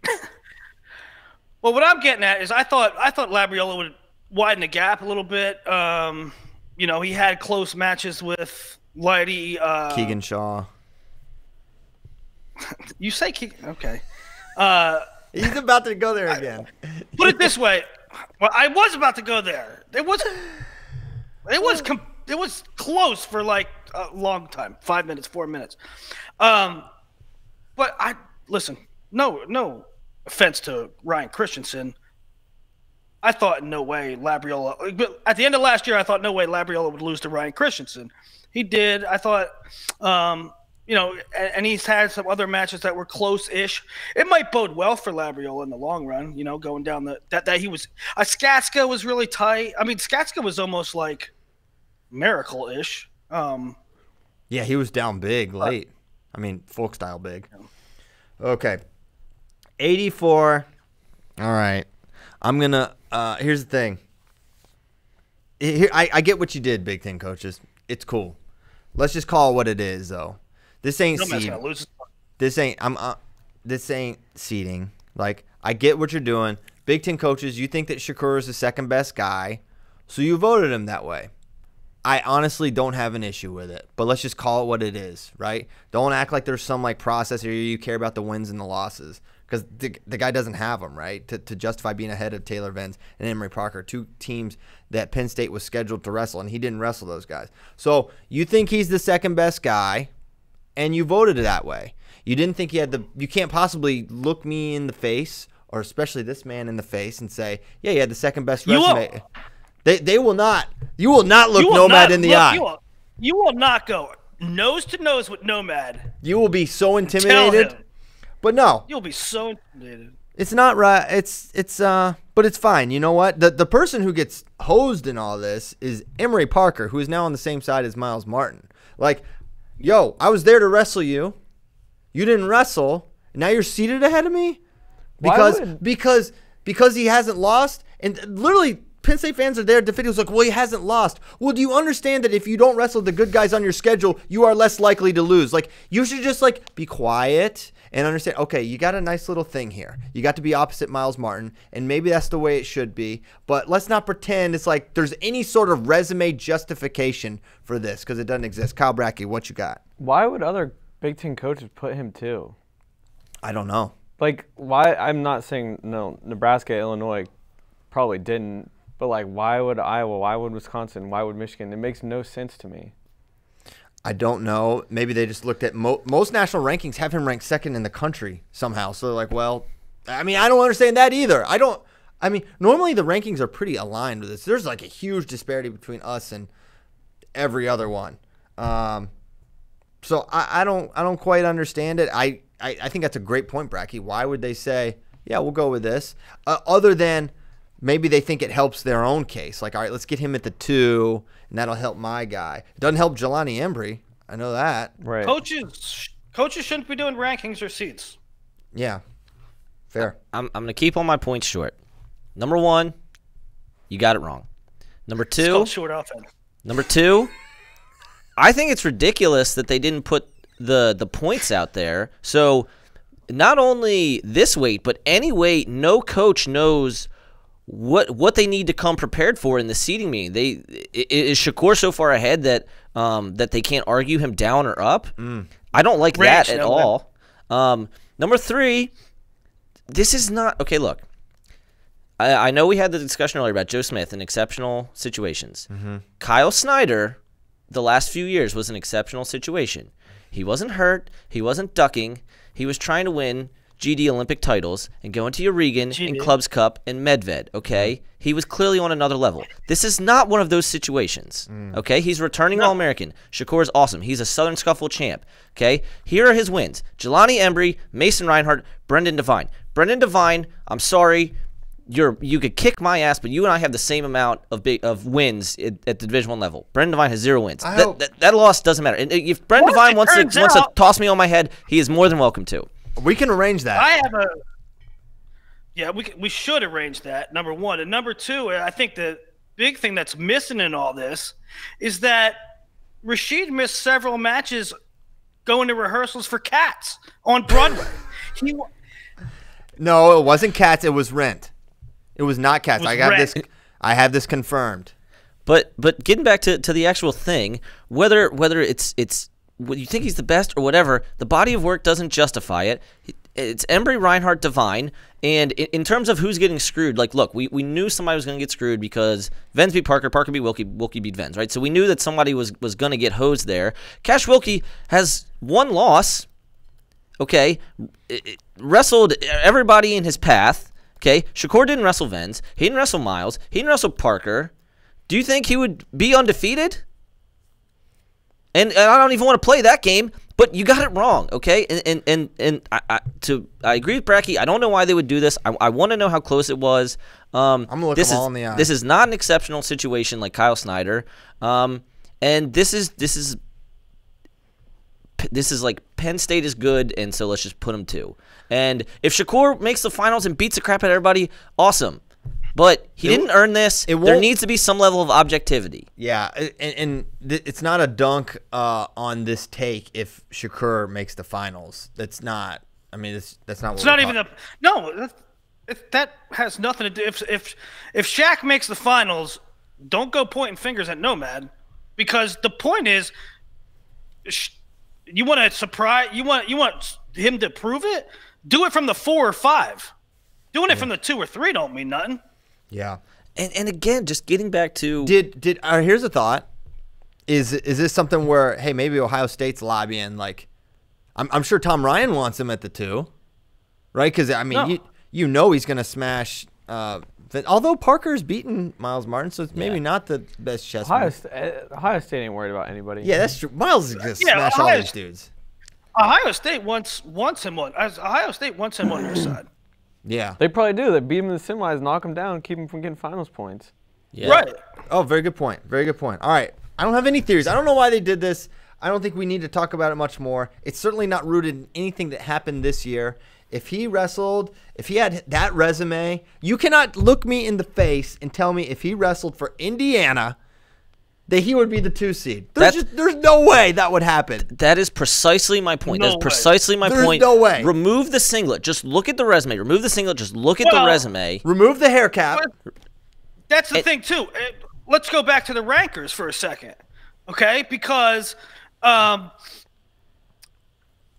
Well, what I'm getting at is I thought Labriola would widen the gap a little bit. You know, he had close matches with Lighty. Keegan Shaw. You say Keegan? Okay. He's about to go there again. Put it this way. Well, I was about to go there. It was close for like a long time, 5 minutes, 4 minutes. But listen. No offense to Ryan Christensen. I thought no way Labriola. But at the end of last year, I thought no way Labriola would lose to Ryan Christensen. He did. I thought, you know, and he's had some other matches that were close-ish. It might bode well for Labriola in the long run. You know, going down that he was. Skatska was really tight. I mean, Skatska was almost like miracle-ish. Yeah, he was down big late. I mean, folk style big. Okay, 84. All right. I'm going to here's the thing. Here, I get what you did, Big Ten coaches. It's cool. Let's just call it what it is, though. This ain't seeding. This ain't seeding. Like, I get what you're doing. Big Ten coaches, you think that Shakur is the second best guy, so you voted him that way. I honestly don't have an issue with it, but let's just call it what it is, right? Don't act like there's some like process here you care about the wins and the losses. Because the guy doesn't have them, right, to justify being ahead of Taylor Vance and Emory Parker, 2 teams that Penn State was scheduled to wrestle, and he didn't wrestle those guys. So you think he's the second best guy, and you voted it that way. You didn't think he had you can't possibly look me in the face, or especially this man in the face, and say, yeah, he had the second best resume. They will not. You will not look Nomad in the eye. You will not go nose to nose with Nomad. You will be so intimidated. But no, you'll be so intimidated. It's not right. But it's fine. You know what? The person who gets hosed in all this is Emory Parker, who is now on the same side as Miles Martin. Like, yo, I was there to wrestle you. You didn't wrestle. Now you're seated ahead of me because he hasn't lost. And literally, Penn State fans are there defending. It's like, well, he hasn't lost. Well, do you understand that if you don't wrestle the good guys on your schedule, you are less likely to lose? Like, you should just like be quiet and understand, okay, you got a nice little thing here. You got to be opposite Miles Martin, and maybe that's the way it should be. But let's not pretend it's like there's any sort of resume justification for this because it doesn't exist. Kyle Brackey, what you got? Why would other Big Ten coaches put him too? I don't know. Like, why? I'm not saying no. Nebraska, Illinois probably didn't. But, like, why would Iowa? Why would Wisconsin? Why would Michigan? It makes no sense to me. I don't know. Maybe they just looked at most national rankings have him ranked second in the country somehow. So they're like, well, I mean, I don't understand that either. I mean, normally the rankings are pretty aligned with this. There's like a huge disparity between us and every other one. So I don't quite understand it. I think that's a great point, Brackey. Why would they say, yeah, we'll go with this? Other than maybe they think it helps their own case. Like, all right, let's get him at the 2, and that'll help my guy. It doesn't help Jelani Embry. I know that. Right. Coaches shouldn't be doing rankings or seats. Yeah. Fair. I'm going to keep all my points short. Number one, you got it wrong. Number two, It's called short offense. Number two, I think it's ridiculous that they didn't put the points out there. So not only this weight, but any weight, no coach knows what they need to come prepared for in the seeding meeting. Is Shakur so far ahead that that they can't argue him down or up? I don't like that at all. Number three, this is not okay. Look, I know we had the discussion earlier about Joe Smith in exceptional situations. Kyle Snyder, the last few years, was an exceptional situation. He wasn't hurt. He wasn't ducking. He was trying to win GD Olympic titles and go into Regan and Clubs Cup and Medved, okay? He was clearly on another level. This is not one of those situations, okay? He's returning All-American. Shakur is awesome. He's a Southern Scuffle champ, okay? Here are his wins. Jelani Embry, Mason Reinhardt, Brendan Devine. Brendan Devine, I'm sorry, you could kick my ass, but you and I have the same amount of wins at the Division I level. Brendan Devine has 0 wins. That loss doesn't matter. And if Brendan Devine wants to toss me on my head, he is more than welcome to. We can arrange that. We should arrange that, number one. And number two, I think the big thing that's missing in all this is that Rashid missed several matches going to rehearsals for Cats on Broadway. No, it wasn't Cats. It was Rent. It was not Cats. I have this confirmed. But getting back to the actual thing, whether it's you think he's the best or whatever, the body of work doesn't justify it. It's Embry, Reinhardt, Devine, and in terms of who's getting screwed, like, look, we knew somebody was going to get screwed because Vens beat Parker, Parker beat Wilkie, Wilkie beat Vens, right? So we knew that somebody was going to get hosed there. Cash Wilkie has 1 loss, okay, wrestled everybody in his path, okay? Shakur didn't wrestle Vens. He didn't wrestle Miles. He didn't wrestle Parker. Do you think he would be undefeated? And I don't even want to play that game, but you got it wrong, okay? And I agree with Bracky. I don't know why they would do this. I want to know how close it was. I'm gonna look them all in the eye. This is not an exceptional situation like Kyle Snyder, and this is like Penn State is good, and so let's just put them 2. And if Shakur makes the finals and beats the crap out of everybody, awesome. But he didn't earn this. There needs to be some level of objectivity. Yeah, and it's not a dunk on this take if Shakur makes the finals. That's not. I mean, that's not. It's not even a no. That has nothing to do. If Shaq makes the finals, don't go pointing fingers at Nomad, because the point is, you want to surprise. You want him to prove it. Do it from the 4 or 5. Doing it from the 2 or 3 don't mean nothing. Yeah, and again, just getting back to here's a thought: is this something where, hey, maybe Ohio State's lobbying? Like, I'm sure Tom Ryan wants him at the 2, right? Because I mean, you know he's gonna smash. Although Parker's beaten Miles Martin, so it's maybe not the best chess. Ohio State ain't worried about anybody. Yeah, that's true. Miles is gonna smash all these dudes. Ohio State wants him on. Ohio State wants him on their side. Yeah. They probably do. They beat him in the semis, knock him down, keep him from getting finals points. Yeah. Right. Oh, very good point. Very good point. All right. I don't have any theories. I don't know why they did this. I don't think we need to talk about it much more. It's certainly not rooted in anything that happened this year. If he wrestled, if he had that resume, you cannot look me in the face and tell me if he wrestled for Indiana that he would be the 2 seed. There's no way that would happen. That is precisely my point. No That's precisely my point. There's no way. Remove the singlet. Just look at the resume. Remove the singlet. Just look at the resume. Remove the hair cap. That's the thing, too. Let's go back to the rankers for a second, okay? Because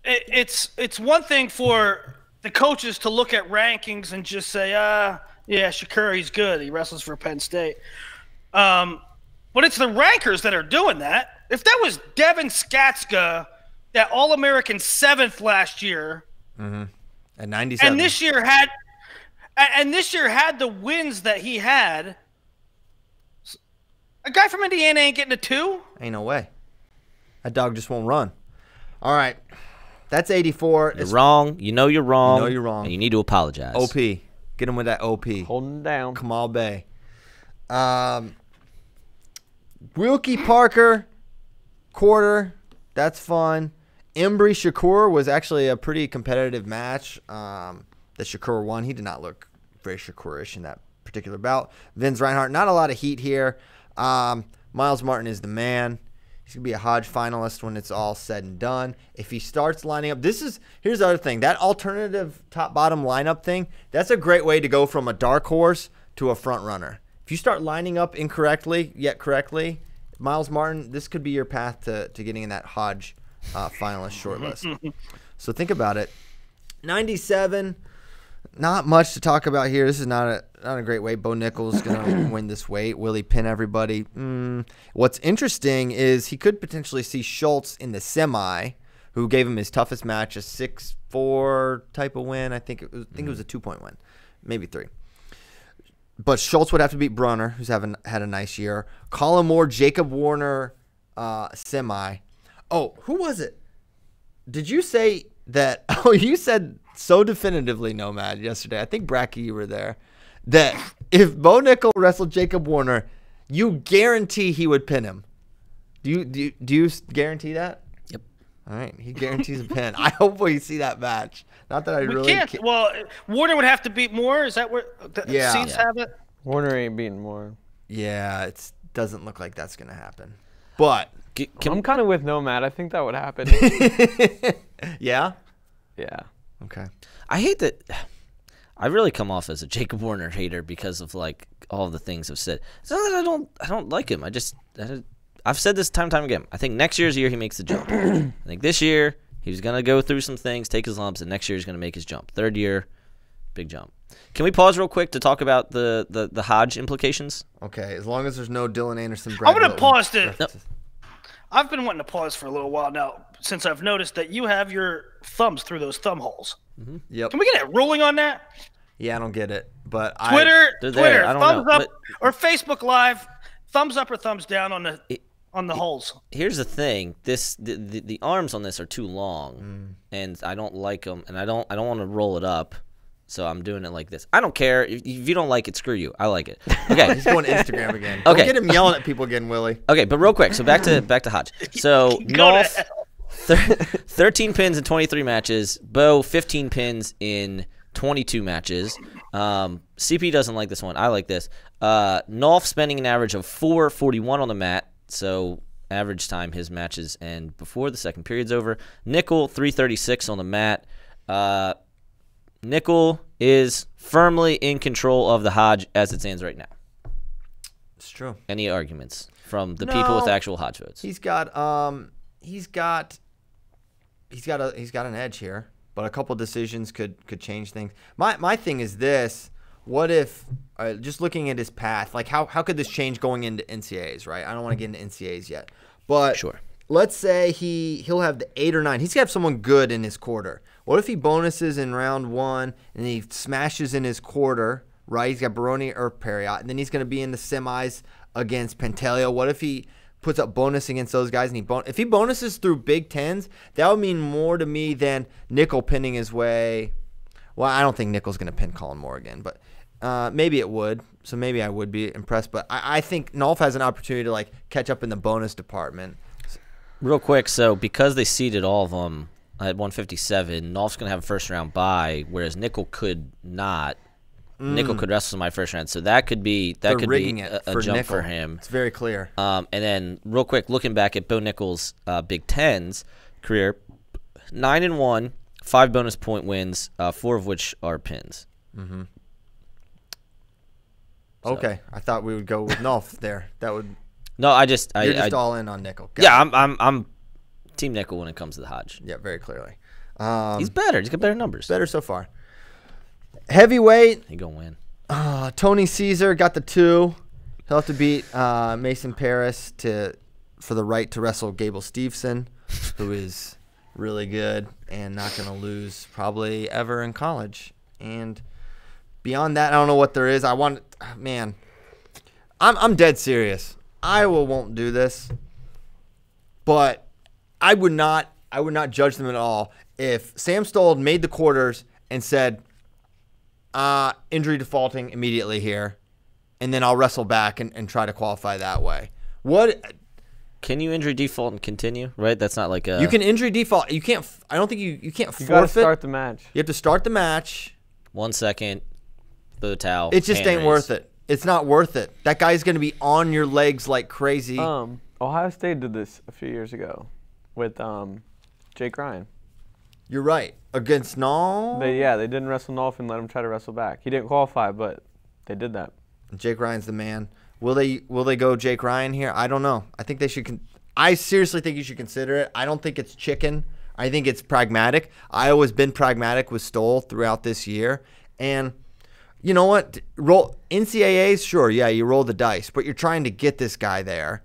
it's one thing for the coaches to look at rankings and just say, yeah, Shakur, he's good. He wrestles for Penn State. But it's the rankers that are doing that. If that was Devin Skatska, that All-American 7th last year, at 97, and this year had the wins that he had, a guy from Indiana ain't getting a 2. Ain't no way. That dog just won't run. All right, that's 84. You're wrong. You know you're wrong. You know you're wrong. And you need to apologize. OP, get him with that OP. Holding down. Kamal Bay. Wilkie Parker, quarter. That's fun. Embry Shakur was actually a pretty competitive match. Shakur won. He did not look very Shakur-ish in that particular bout. Vince Reinhardt, not a lot of heat here. Miles Martin is the man. He's going to be a Hodge finalist when it's all said and done. If he starts lining up, here's the other thing. That alternative top-bottom lineup thing, that's a great way to go from a dark horse to a front runner. If you start lining up incorrectly, yet correctly, Miles Martin, this could be your path to getting in that Hodge finalist shortlist. So think about it. 97, not much to talk about here. This is not a great weight. Bo Nickel's going to win this weight. Will he pin everybody? What's interesting is he could potentially see Schultz in the semi, who gave him his toughest match, a 6-4 type of win. I think it was a 2-point win, maybe 3. But Schultz would have to beat Brunner, who's had a nice year. Colin Moore, Jacob Warner semi. Oh, who was it? Did you say that? Oh, you said so definitively, Nomad, yesterday. I think Bracky, you were there. That if Bo Nickel wrestled Jacob Warner, you guarantee he would pin him. Do you guarantee that? Yep. All right, he guarantees a pin. I hope we see that match. Not that I really can't. Well, Warner would have to beat Moore. Is that where the seeds have it? Warner ain't beating Moore. Yeah, it doesn't look like that's going to happen. But I'm kind of with Nomad. I think that would happen. Yeah? Yeah. Okay. I hate that. I really come off as a Jacob Warner hater because of like all the things I've said. It's not that I don't like him. I've said this time and time again. I think next year's year he makes the jump. I think this year he's gonna go through some things, take his lumps, and next year he's gonna make his jump. Third year, big jump. Can we pause real quick to talk about the Hodge implications? Okay, as long as there's no Dylan Anderson. I'm gonna pause this. I've been wanting to pause for a little while now since I've noticed that you have your thumbs through those thumb holes. Mm-hmm. Yep. Can we get a ruling on that? Yeah, I don't get it, but Twitter, I don't thumbs know, up, or Facebook Live, thumbs up or thumbs down on the holes. Here's the thing: the arms on this are too long, and I don't like them, and I don't want to roll it up. So I'm doing it like this. I don't care. If you don't like it, screw you. I like it. Okay. He's going to Instagram again. Okay. Don't get him yelling at people again, Willie. Okay, but real quick. So back to Hodge. So Nolf, 13 pins in 23 matches. Bo, 15 pins in 22 matches. CP doesn't like this one. I like this. Nolf spending an average of 4:41 on the mat. So average time his matches end before the second period's over. Nickel, 3:36 on the mat. Nickel is firmly in control of the Hodge as it stands right now. It's true. Any arguments from the people with actual Hodge votes? He's got an edge here, but a couple decisions could change things. My thing is this: what if just looking at his path, like how could this change going into NCAAs? Right? I don't want to get into NCAAs yet, but sure. Let's say he'll have the 8 or 9. He's got to have someone good in his quarter. What if he bonuses in round 1 and he smashes in his quarter, right? He's got Baroni or Perriot, and then he's going to be in the semis against Pantaleo. What if he puts up bonus against those guys and if he bonuses through Big Tens, that would mean more to me than Nickel pinning his way. Well, I don't think Nickel's going to pin Colin Moore again, but maybe it would. So maybe I would be impressed. But I think Nolf has an opportunity to like catch up in the bonus department. Real quick, so because they seeded all of them at 157, Nolf's going to have a first-round bye, whereas Nickel could not. Nickel could wrestle my first round, so that could be a jump Nickel. For him. It's very clear. And then real quick, looking back at Bo Nickel's Big Tens career, 9-1, 5 bonus point wins, 4 of which are pins. Mm-hmm. Okay, I thought we would go with Nolf there. That would. No, you're just all in on Nickel. I'm Team Nickel when it comes to the Hodge. Yeah, very clearly. He's better. He's got better numbers. Better so far. Heavyweight. He gonna win. Tony Caesar got the 2. He'll have to beat Mason Paris for the right to wrestle Gable Steveson, who is really good and not going to lose probably ever in college. And beyond that, I don't know what there is. I'm dead serious. Iowa won't do this, but I would not judge them at all if Sam Stoll made the quarters and said, injury defaulting immediately here, and then I'll wrestle back and try to qualify that way. What? Can you injury default and continue? Right? That's not like a. You can injury default. You can't. I don't think you can't forfeit. You gotta start the match. You have to start the match. 1 second, throw the towel. It just hand ain't raise. worth it. It's not worth it. That guy's going to be on your legs like crazy. Ohio State did this a few years ago with Jake Ryan. You're right. Against Nall? They didn't wrestle Nolf and let him try to wrestle back. He didn't qualify, but they did that. Jake Ryan's the man. Will they go Jake Ryan here? I don't know. I think they should. I seriously think you should consider it. I don't think it's chicken. I think it's pragmatic. I always been pragmatic with Stoll throughout this year. And you know what? Roll NCAAs, sure, yeah, you roll the dice, but you're trying to get this guy there.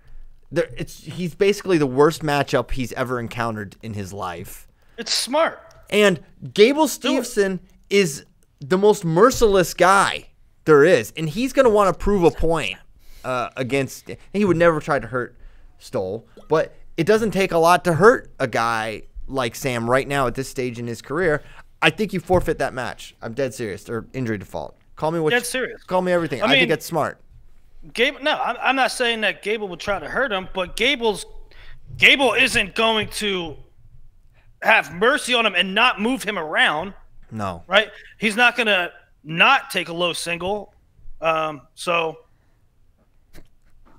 He's basically the worst matchup he's ever encountered in his life. It's smart. And Gable Steveson is the most merciless guy there is, and he's going to want to prove a point against. And he would never try to hurt Stoll, but it doesn't take a lot to hurt a guy like Sam right now at this stage in his career. I think you forfeit that match. I'm dead serious. Or injury default. Call me what? Dead serious. Call me everything. I think that's smart. I'm not saying that Gable would try to hurt him, but Gable isn't going to have mercy on him and not move him around. No. Right? He's not going to not take a low single. So.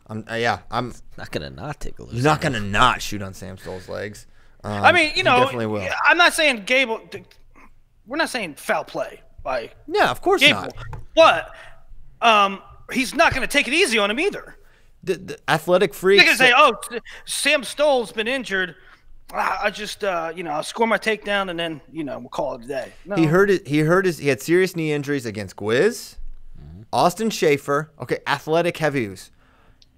I'm not gonna not take a look. You're not gonna not shoot on Sam Stoll's legs. I mean, you know, definitely will. I'm not saying Gable. We're not saying foul play by. Yeah, of course Gable, not. But he's not going to take it easy on him either. The athletic freak. They can say, "Oh, Sam Stoll's been injured. I just, I'll score my takedown and then, we'll call it a day." No. He had serious knee injuries against Gwiz, Austin Schaefer. Okay, athletic heavies.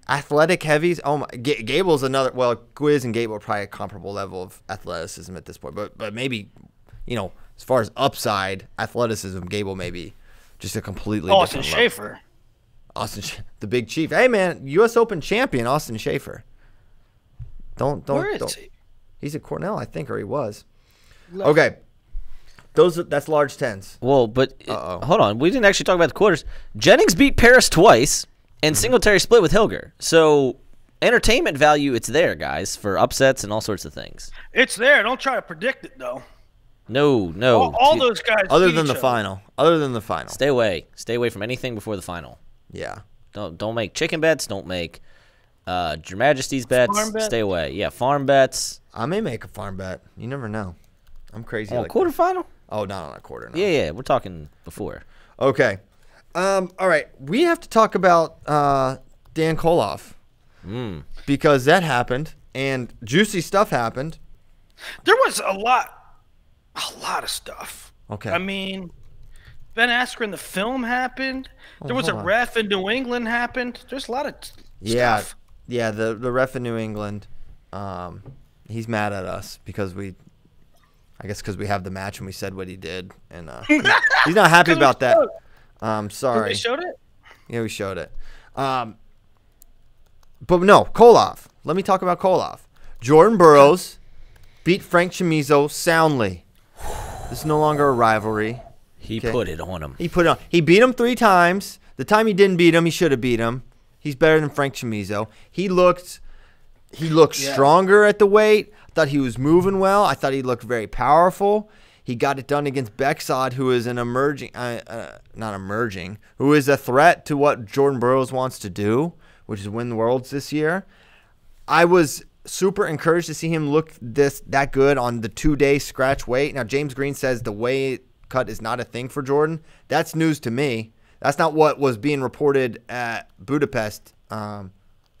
Oh my, Gable's another. Well, Gwiz and Gable are probably a comparable level of athleticism at this point, but maybe, as far as upside athleticism, Gable may be just a completely Austin different level. Schaefer. The big chief. Hey man, U.S. Open champion Austin Schaefer. Don't. Where is he? He's at Cornell, I think, or he was. Okay. That's large tens. Well, but hold on. We didn't actually talk about the quarters. Jennings beat Paris twice, and Singletary split with Hilger. So entertainment value, it's there, guys, for upsets and all sorts of things. It's there. Don't try to predict it, though. No. All those guys. Other than the final. Stay away. Stay away from anything before the final. Yeah. Don't make chicken bets. Don't make Your Majesty's bets. Farm bet? Stay away. Yeah, farm bets. I may make a farm bet. You never know. I'm crazy. Oh, like quarterfinal? that. Oh, not on a quarter. No. Yeah. We're talking before. Okay. All right. We have to talk about Dan Kolov because that happened and juicy stuff happened. There was a lot of stuff. Okay. I mean, Ben Askren, the film happened. There was a hold on. ref in New England happened. There's a lot of stuff. Yeah. The ref in New England, he's mad at us because we have the match and we said what he did, and he's not happy about that. Sorry. They showed it? Yeah, we showed it. But no, Koloff. Let me talk about Koloff. Jordan Burroughs beat Frank Chamizo soundly. This is no longer a rivalry. He put it on him. He beat him 3 times. The time he didn't beat him, he should have beat him. He's better than Frank Chamizo. He looked stronger at the weight. I thought he was moving well. I thought he looked very powerful. He got it done against Bexod, who is an who is a threat to what Jordan Burroughs wants to do, which is win the Worlds this year. I was super encouraged to see him look that good on the 2-day scratch weight. Now, James Green says the weight cut is not a thing for Jordan. That's news to me. That's not what was being reported at Budapest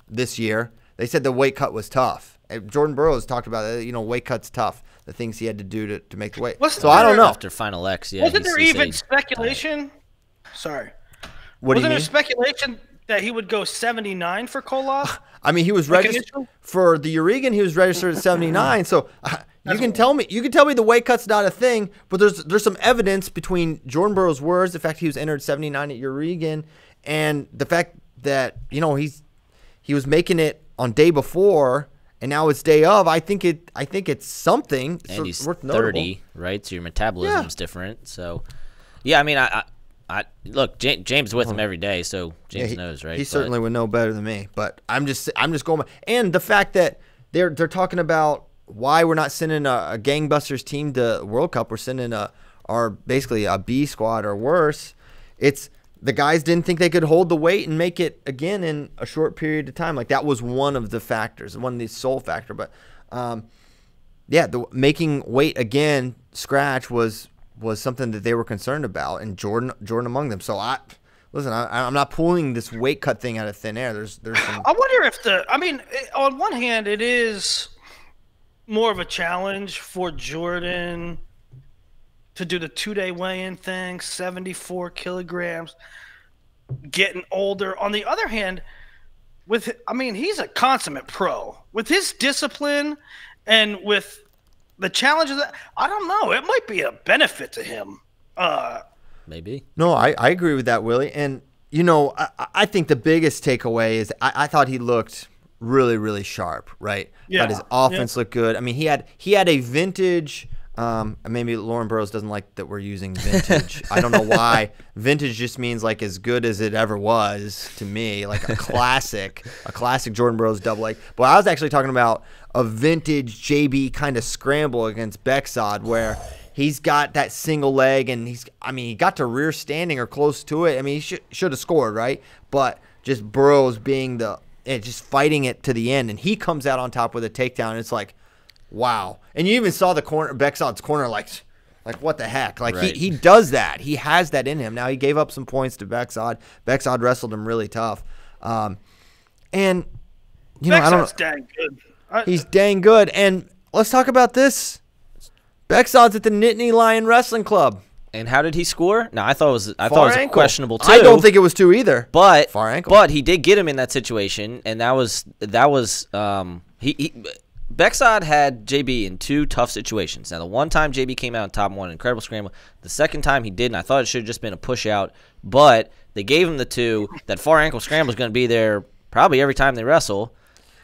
this year. They said the weight cut was tough. Jordan Burroughs talked about it. Weight cut's tough. The things he had to do to make the weight. I don't know. After Final X, yeah. Wasn't there even speculation? Sorry. Wasn't there speculation that he would go 79 for Koloff? I mean, he was registered for the Urigan. He was registered at 79. So you can tell me the weight cut's not a thing, but there's some evidence between Jordan Burroughs' words, the fact he was entered 79 at Urigan, and the fact that he was making it on day before. And now it's day of. I think it's something. And he's worth 30, right? So your metabolism's different. So, yeah, I mean, I look, James with him every day, so James knows, right? He certainly would know better than me. But I'm just going. And the fact that they're talking about why we're not sending a gangbusters team to World Cup, we're sending a are basically a B squad or worse. It's the guys didn't think they could hold the weight and make it again in a short period of time. Like that was one of the factors, one of the sole factor. But the making weight again scratch was something that they were concerned about, and Jordan among them. So I'm not pulling this weight cut thing out of thin air. There's some. I wonder if on one hand, it is more of a challenge for Jordan to do the 2-day weigh-in thing, 74 kilograms, getting older. On the other hand, he's a consummate pro. With his discipline and with the challenges, I don't know. It might be a benefit to him. Maybe. No, I agree with that, Willie. And, I think the biggest takeaway is I thought he looked really, really sharp, right? Yeah. Thought his offense looked good. I mean, he had a vintage maybe Lauren Burrows doesn't like that we're using vintage. I don't know why. Vintage just means like as good as it ever was to me, like a classic Jordan Burroughs double leg. But I was actually talking about a vintage JB kind of scramble against Bexod where he's got that single leg and he got to rear standing or close to it. I mean, he should have scored, right? But just Burroughs being just fighting it to the end, and he comes out on top with a takedown. And it's like, wow. And you even saw the corner, Bexod's corner, like what the heck? Like right. he does that. He has that in him. Now he gave up some points to Bexod. Bexod wrestled him really tough. And I don't know. Dang good. He's dang good. And let's talk about this. Bexod's at the Nittany Lion Wrestling Club. And how did he score? No, I thought it was questionable too. I don't think it was two either. But far ankle. But he did get him in that situation, and that was Bexod had JB in two tough situations. Now, the one time JB came out on top one, incredible scramble. The second time he didn't. I thought it should have just been a push out, but they gave him the two. That far ankle scramble is going to be there probably every time they wrestle.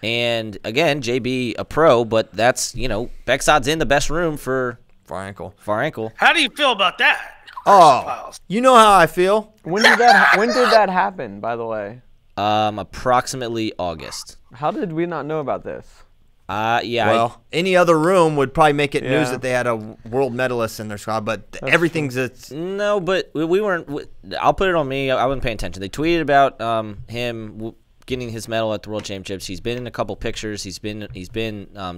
And again, JB a pro, but that's Bexod's in the best room for far ankle. How do you feel about that? Oh, you know how I feel. When did that happen? By the way, approximately August. How did we not know about this? Yeah. Well, any other room would probably make it news Yeah. that they had a world medalist in their squad, but everything's No, but we weren't. I'll put it on me. I wasn't paying attention. They tweeted about him getting his medal at the World Championships. He's been in a couple pictures. He's been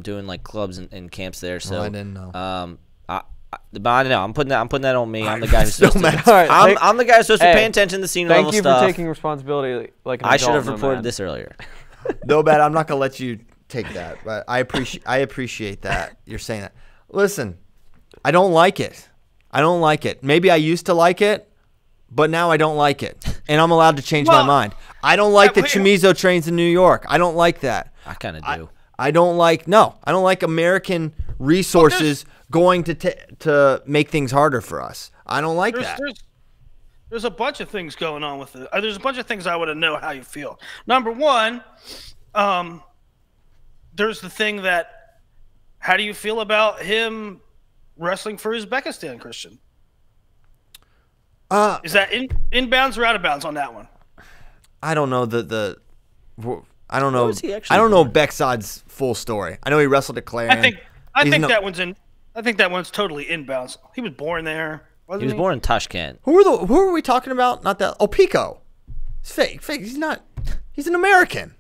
doing like clubs and camps there. So I didn't know. But I don't know. I'm putting that on me. I'm the guy who's So supposed mad. to. All right, I'm the guy who's supposed to pay attention to the senior level Thank you stuff. for taking responsibility. Like an I should adult, have reported Nomad. this earlier. No, bad. I'm not gonna let you take that, but I appreciate that you're saying that. Listen, I don't like it. Maybe I used to like it, but now I don't like it, and I'm allowed to change my mind. I don't like that Chamizo trains in New York. I don't like that. I kind of do. I don't like American resources going to make things harder for us. I don't like that. There's a bunch of things going on with it. There's a bunch of things I want to know how you feel. Number one, there's the thing that, how do you feel about him wrestling for Uzbekistan, Christian? Is that inbounds or out of bounds on that one? I don't know I don't know. was he actually I don't know born? Bexod's full story. I know he wrestled at Clarion. I think that one's totally inbounds. He was born there. He was born in Tashkent. Who are we talking about? Not that. Oh, Pico. It's fake. He's not. He's an American.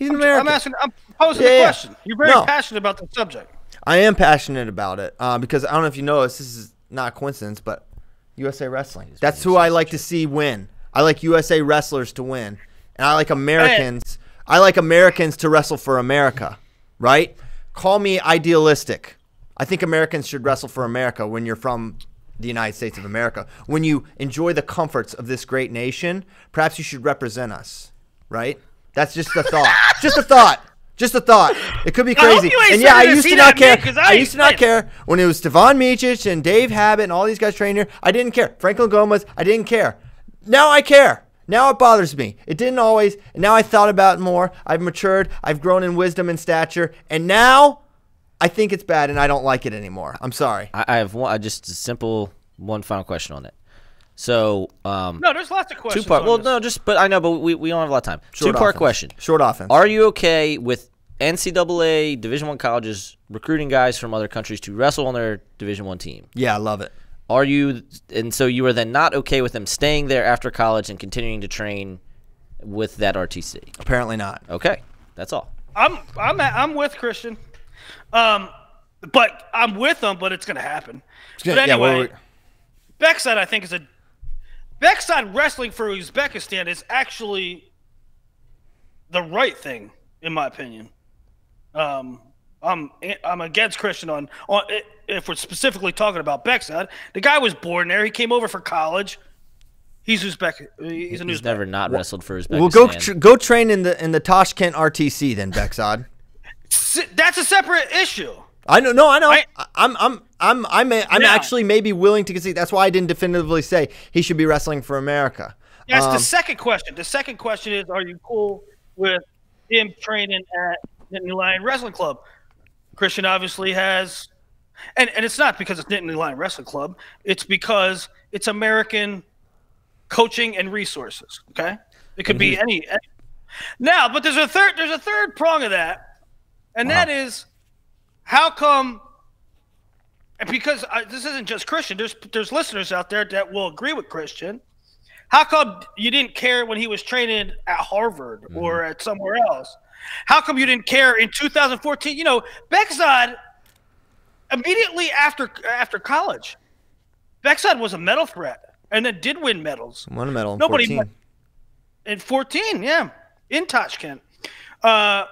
I'm I'm posing a question. You're very passionate about the subject. I am passionate about it because I don't know if you noticed. This is not a coincidence, but USA Wrestling. That's who I like to see win. I like USA wrestlers to win, and I like Americans. I like Americans to wrestle for America, right? Call me idealistic. I think Americans should wrestle for America when you're from the United States of America. When you enjoy the comforts of this great nation, perhaps you should represent us, right? That's just a thought. Just a thought. It could be crazy. And yeah, I used to not care. I used to not care when it was Stevan Micic and Dave Habit and all these guys training here. I didn't care. Franklin Gomez, I didn't care. Now I care. Now it bothers me. It didn't always. And now I thought about it more. I've matured. I've grown in wisdom and stature. And now I think it's bad and I don't like it anymore. I'm sorry. I have just a simple one final question on it. So No, there's lots of questions. two-part. Well, this. no, but I know, but we don't have a lot of time. Two-part question. Short offense. Are you okay with NCAA Division I colleges recruiting guys from other countries to wrestle on their Division I team? Yeah, I love it. Are you and so you are then not okay with him staying there after college and continuing to train with that RTC? Apparently not. Okay, that's all. I'm with Christian, but I'm with him. But it's going to happen. But anyway, Beckside I think is Beckside wrestling for Uzbekistan is actually the right thing in my opinion. I'm against Christian on if we're specifically talking about Beckside. The guy was born there. He came over for college. He's Uzbek. He's an Uzbek. Never not wrestled for Uzbekistan. Well, go train in the Tashkent RTC then, Beckside. That's a separate issue. I know. No, I know. I'm actually maybe willing to concede. That's why I didn't definitively say he should be wrestling for America. That's the second question. The second question is, are you cool with him training at Nittany Lion Wrestling Club? Christian obviously has, and it's not because it's Nittany Lion Wrestling Club. It's because it's American coaching and resources. Okay, it could be any. Now, but there's a third prong of that, and that is how come. And because this isn't just Christian, there's listeners out there that will agree with Christian. How come you didn't care when he was training at Harvard or at somewhere else? How come you didn't care in 2014? You know, Beckside, immediately after college, Beckside was a medal threat and then did win medals. Won a medal in 14. In 14, yeah, in Tashkent. But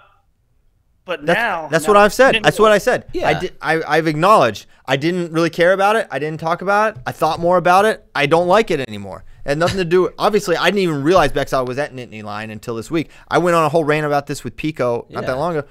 that's what I've said. That's what I said. Yeah. I've acknowledged. I didn't really care about it. I didn't talk about it. I thought more about it. I don't like it anymore. It had nothing to do. Obviously, I didn't even realize Beckside was at Nittany Lion until this week. I went on a whole rant about this with Pico not that long ago.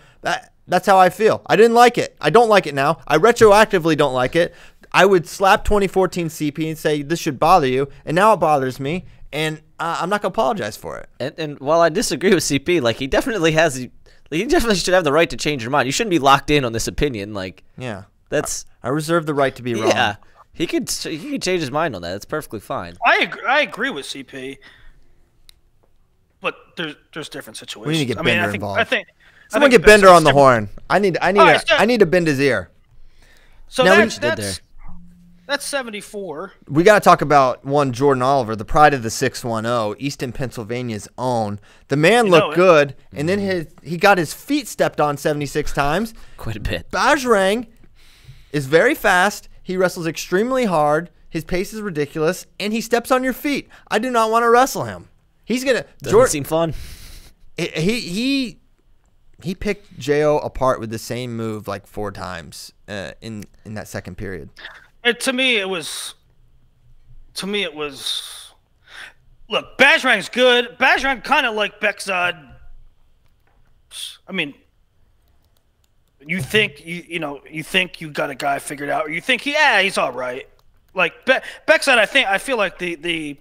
That's how I feel. I didn't like it. I don't like it now. I retroactively don't like it. I would slap 2014 CP and say this should bother you, and now it bothers me, and I'm not gonna apologize for it. And while I disagree with CP, like he definitely should have the right to change your mind. You shouldn't be locked in on this opinion. Like, yeah, that's I reserve the right to be wrong. Yeah, he could change his mind on that. That's perfectly fine. I agree with CP, but there's different situations. We need to get Bender involved. Someone get Bender on the horn. I need to bend his ear. So now that's 74. We got to talk about one Jordan Oliver, the pride of the 610, Easton, Pennsylvania's own. The man looked good, and then he got his feet stepped on 76 times. Quite a bit. Bajrang is very fast. He wrestles extremely hard. His pace is ridiculous, and he steps on your feet. I do not want to wrestle him. He's gonna. Doesn't seem fun. He picked Jo apart with the same move like 4 times in that second period. To me, it was. Look, Bajrang's good. Bajrang kind of like Beckside. I mean, you think you think you got a guy figured out, or you think he's all right. Like Beckside, I feel like the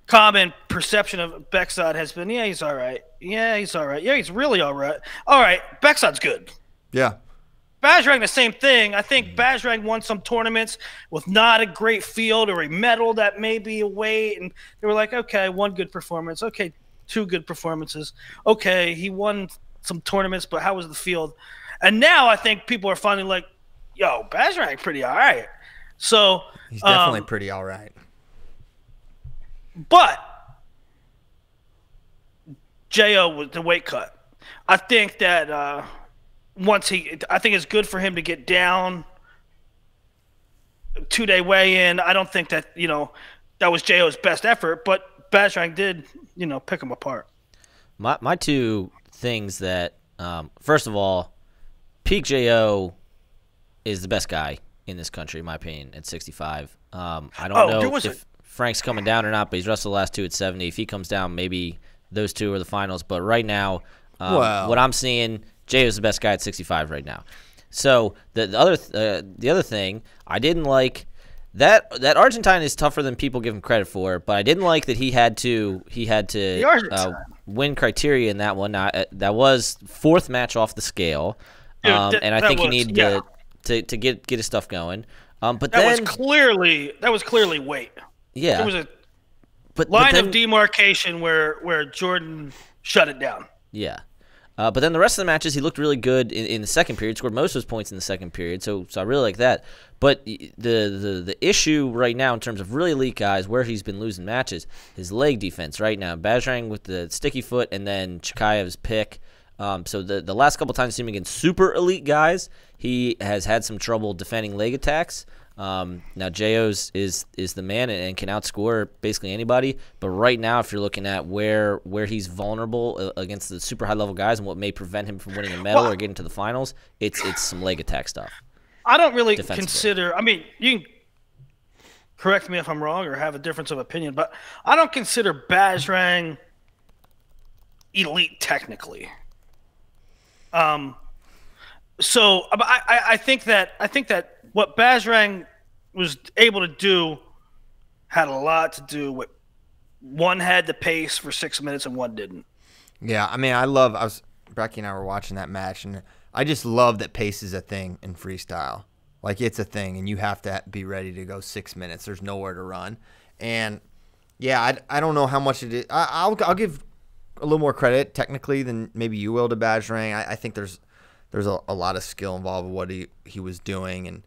common perception of Beckside has been, he's all right. Yeah, he's all right. Yeah, he's really all right. All right, Beckside's good. Yeah. Bajrang, the same thing. I think Bajrang won some tournaments with not a great field, or he medaled at maybe a weight, and they were like, okay, 1 good performance. Okay, 2 good performances. Okay, he won some tournaments, but how was the field? And now I think people are finally like, yo, Bajrang pretty all right. So he's definitely pretty all right. But Jo was the weight cut. I think that I think it's good for him to get down. 2-day weigh-in. I don't think that that was Jo's best effort, but Bajrang did pick him apart. My 2 things that first of all, peak Jo is the best guy in this country, in my opinion, at 65. I don't know if Frank's coming down or not, but he's wrestled the last 2 at 70. If he comes down, maybe those 2 are the finals. But right now, what I'm seeing, Jo is the best guy at 65 right now. So the other thing, I didn't like that Argentine is tougher than people give him credit for, but I didn't like that he had to win criteria in that one. Now, that was 4th match off the scale, and I think he needed to get his stuff going. But that was clearly weight. Yeah, there was a line of demarcation where Jordan shut it down. Yeah, But then the rest of the matches, he looked really good in the second period, scored most of his points in the second period, so I really like that. But the issue right now in terms of really elite guys, where he's been losing matches, his leg defense right now. Bajrang with the sticky foot and then Chikayev's pick. So the last couple times he's seen him against super elite guys, he has had some trouble defending leg attacks. Now J.O.'s is the man and can outscore basically anybody. But right now, if you're looking at where he's vulnerable against the super high level guys and what may prevent him from winning a medal or getting to the finals, it's some leg attack stuff. I don't really consider. I mean, you can correct me if I'm wrong or have a difference of opinion, but I don't consider Bajrang elite technically. So I think that what Bajrang was able to do had a lot to do with one had the pace for 6 minutes and one didn't. Yeah, I mean, Becky and I were watching that match, and I just love that pace is a thing in freestyle. Like, it's a thing, and you have to be ready to go 6 minutes. There's nowhere to run. And, yeah, I don't know how much it is. I'll give a little more credit, technically, than maybe you will to Bajrang. I think there's a lot of skill involved with what he was doing and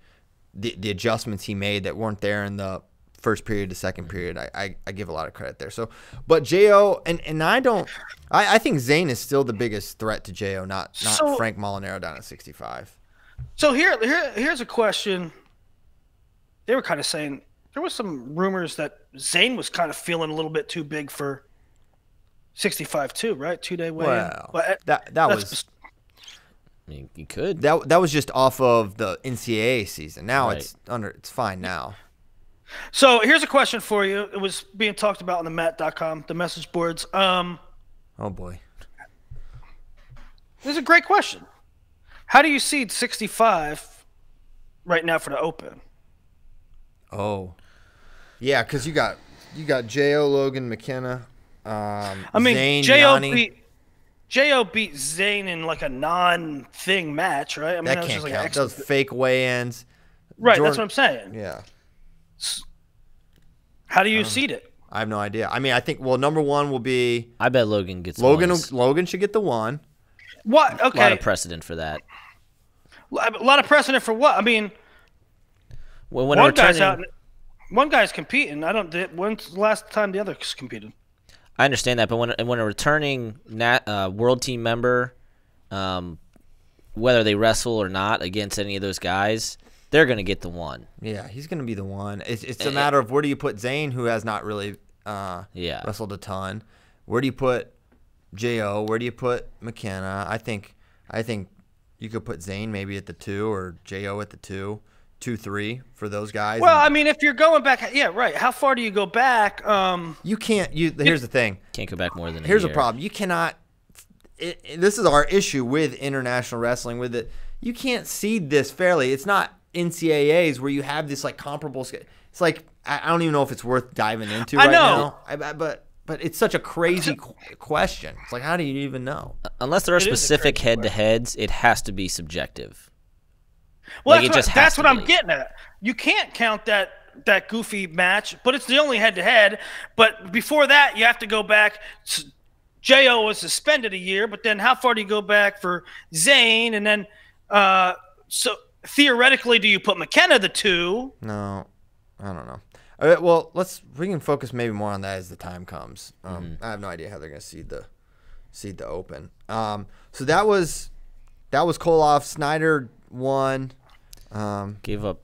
the adjustments he made that weren't there in the first period to second period. I give a lot of credit there. So, but J.O. and I think Zane is still the biggest threat to J.O., not Frank Molinaro down at 65. So here's a question. They were kind of saying there was some rumors that Zane was kind of feeling a little bit too big for 65 too, right? 2-day weigh-in. Well, but that was. I mean, you could. That was just off of the NCAA season. Now Right. it's fine now. So here's a question for you. It was being talked about on the Matt.com, the message boards. Oh boy. This is a great question. How do you seed 65 right now for the Open? Oh. Yeah, because you got J.O., Logan, McKenna, I mean, Zane, J.O. Yanni. beat Zane in like a non-thing match, right? I mean, That was can't just like count. an Those fake weigh-ins. right, Jordan- that's what I'm saying. Yeah. How do you seed it? I have no idea. I mean, I think, well, number one will be I bet Logan gets Logan. ones. Logan should get the one. What? A Okay. lot of precedent for that. A lot of precedent for what? I mean, When one a guy's returning, out. One guy's competing. When's the last time the other competed? I understand that, but when a returning world team member, whether they wrestle or not against any of those guys, they're going to get the one. Yeah, he's going to be the one. It's a matter of where do you put Zane, who has not really wrestled a ton. Where do you put J.O.? Where do you put McKenna? I think you could put Zane maybe at the 2 or J.O. at the 2, 2-3 for those guys. Well, I mean, if you're going back, yeah, right. How far do you go back? You can't. Here's the thing. Can't go back more than a Here's year. a problem. You cannot. This is our issue with international wrestling. With it, you can't seed this fairly. It's not NCAAs where you have this like comparable. It's like I don't even know if it's worth diving into right now. But it's such a crazy question. It's like, how do you even know? Unless there are It is a specific crazy head-to-heads, it has to be subjective. Well, Like, it just has that's to what I'm be. getting at. You can't count that goofy match, but it's the only head-to-head. But before that, you have to go back. J.O. was suspended a year, but then how far do you go back for Zane? And then, so theoretically, do you put McKenna the 2? No, I don't know. All right, well, we can focus maybe more on that as the time comes. I have no idea how they're going to seed the Open. So that was Koloff. Snyder won. Gave up.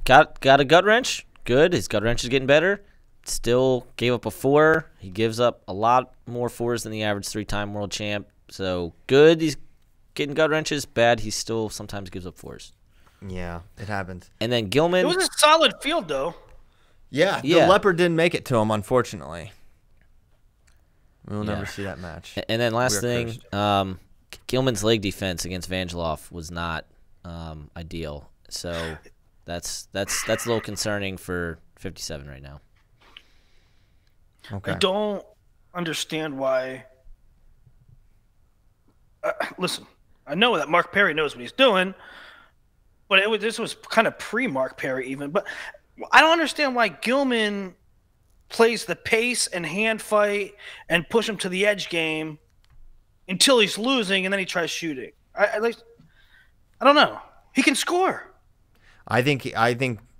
Got a gut wrench. Good. His gut wrench is getting better. Still gave up a 4. He gives up a lot more 4s than the average 3-time world champ. So good. He's getting gut wrenches. Bad. He still sometimes gives up 4s. Yeah, it happens. And then Gilman. It was a solid field, though. Yeah, the Leopard didn't make it to him, unfortunately. We'll never see that match. And then last We are thing, Gilman's leg defense against Vangeloff was not ideal. So that's a little concerning for 57 right now. Okay. I don't understand why. Listen, I know that Mark Perry knows what he's doing, but this was kind of pre-Mark Perry even. But I don't understand why Gilman plays the pace and hand fight and push him to the edge game until he's losing, and then he tries shooting. I don't know. He can score. I think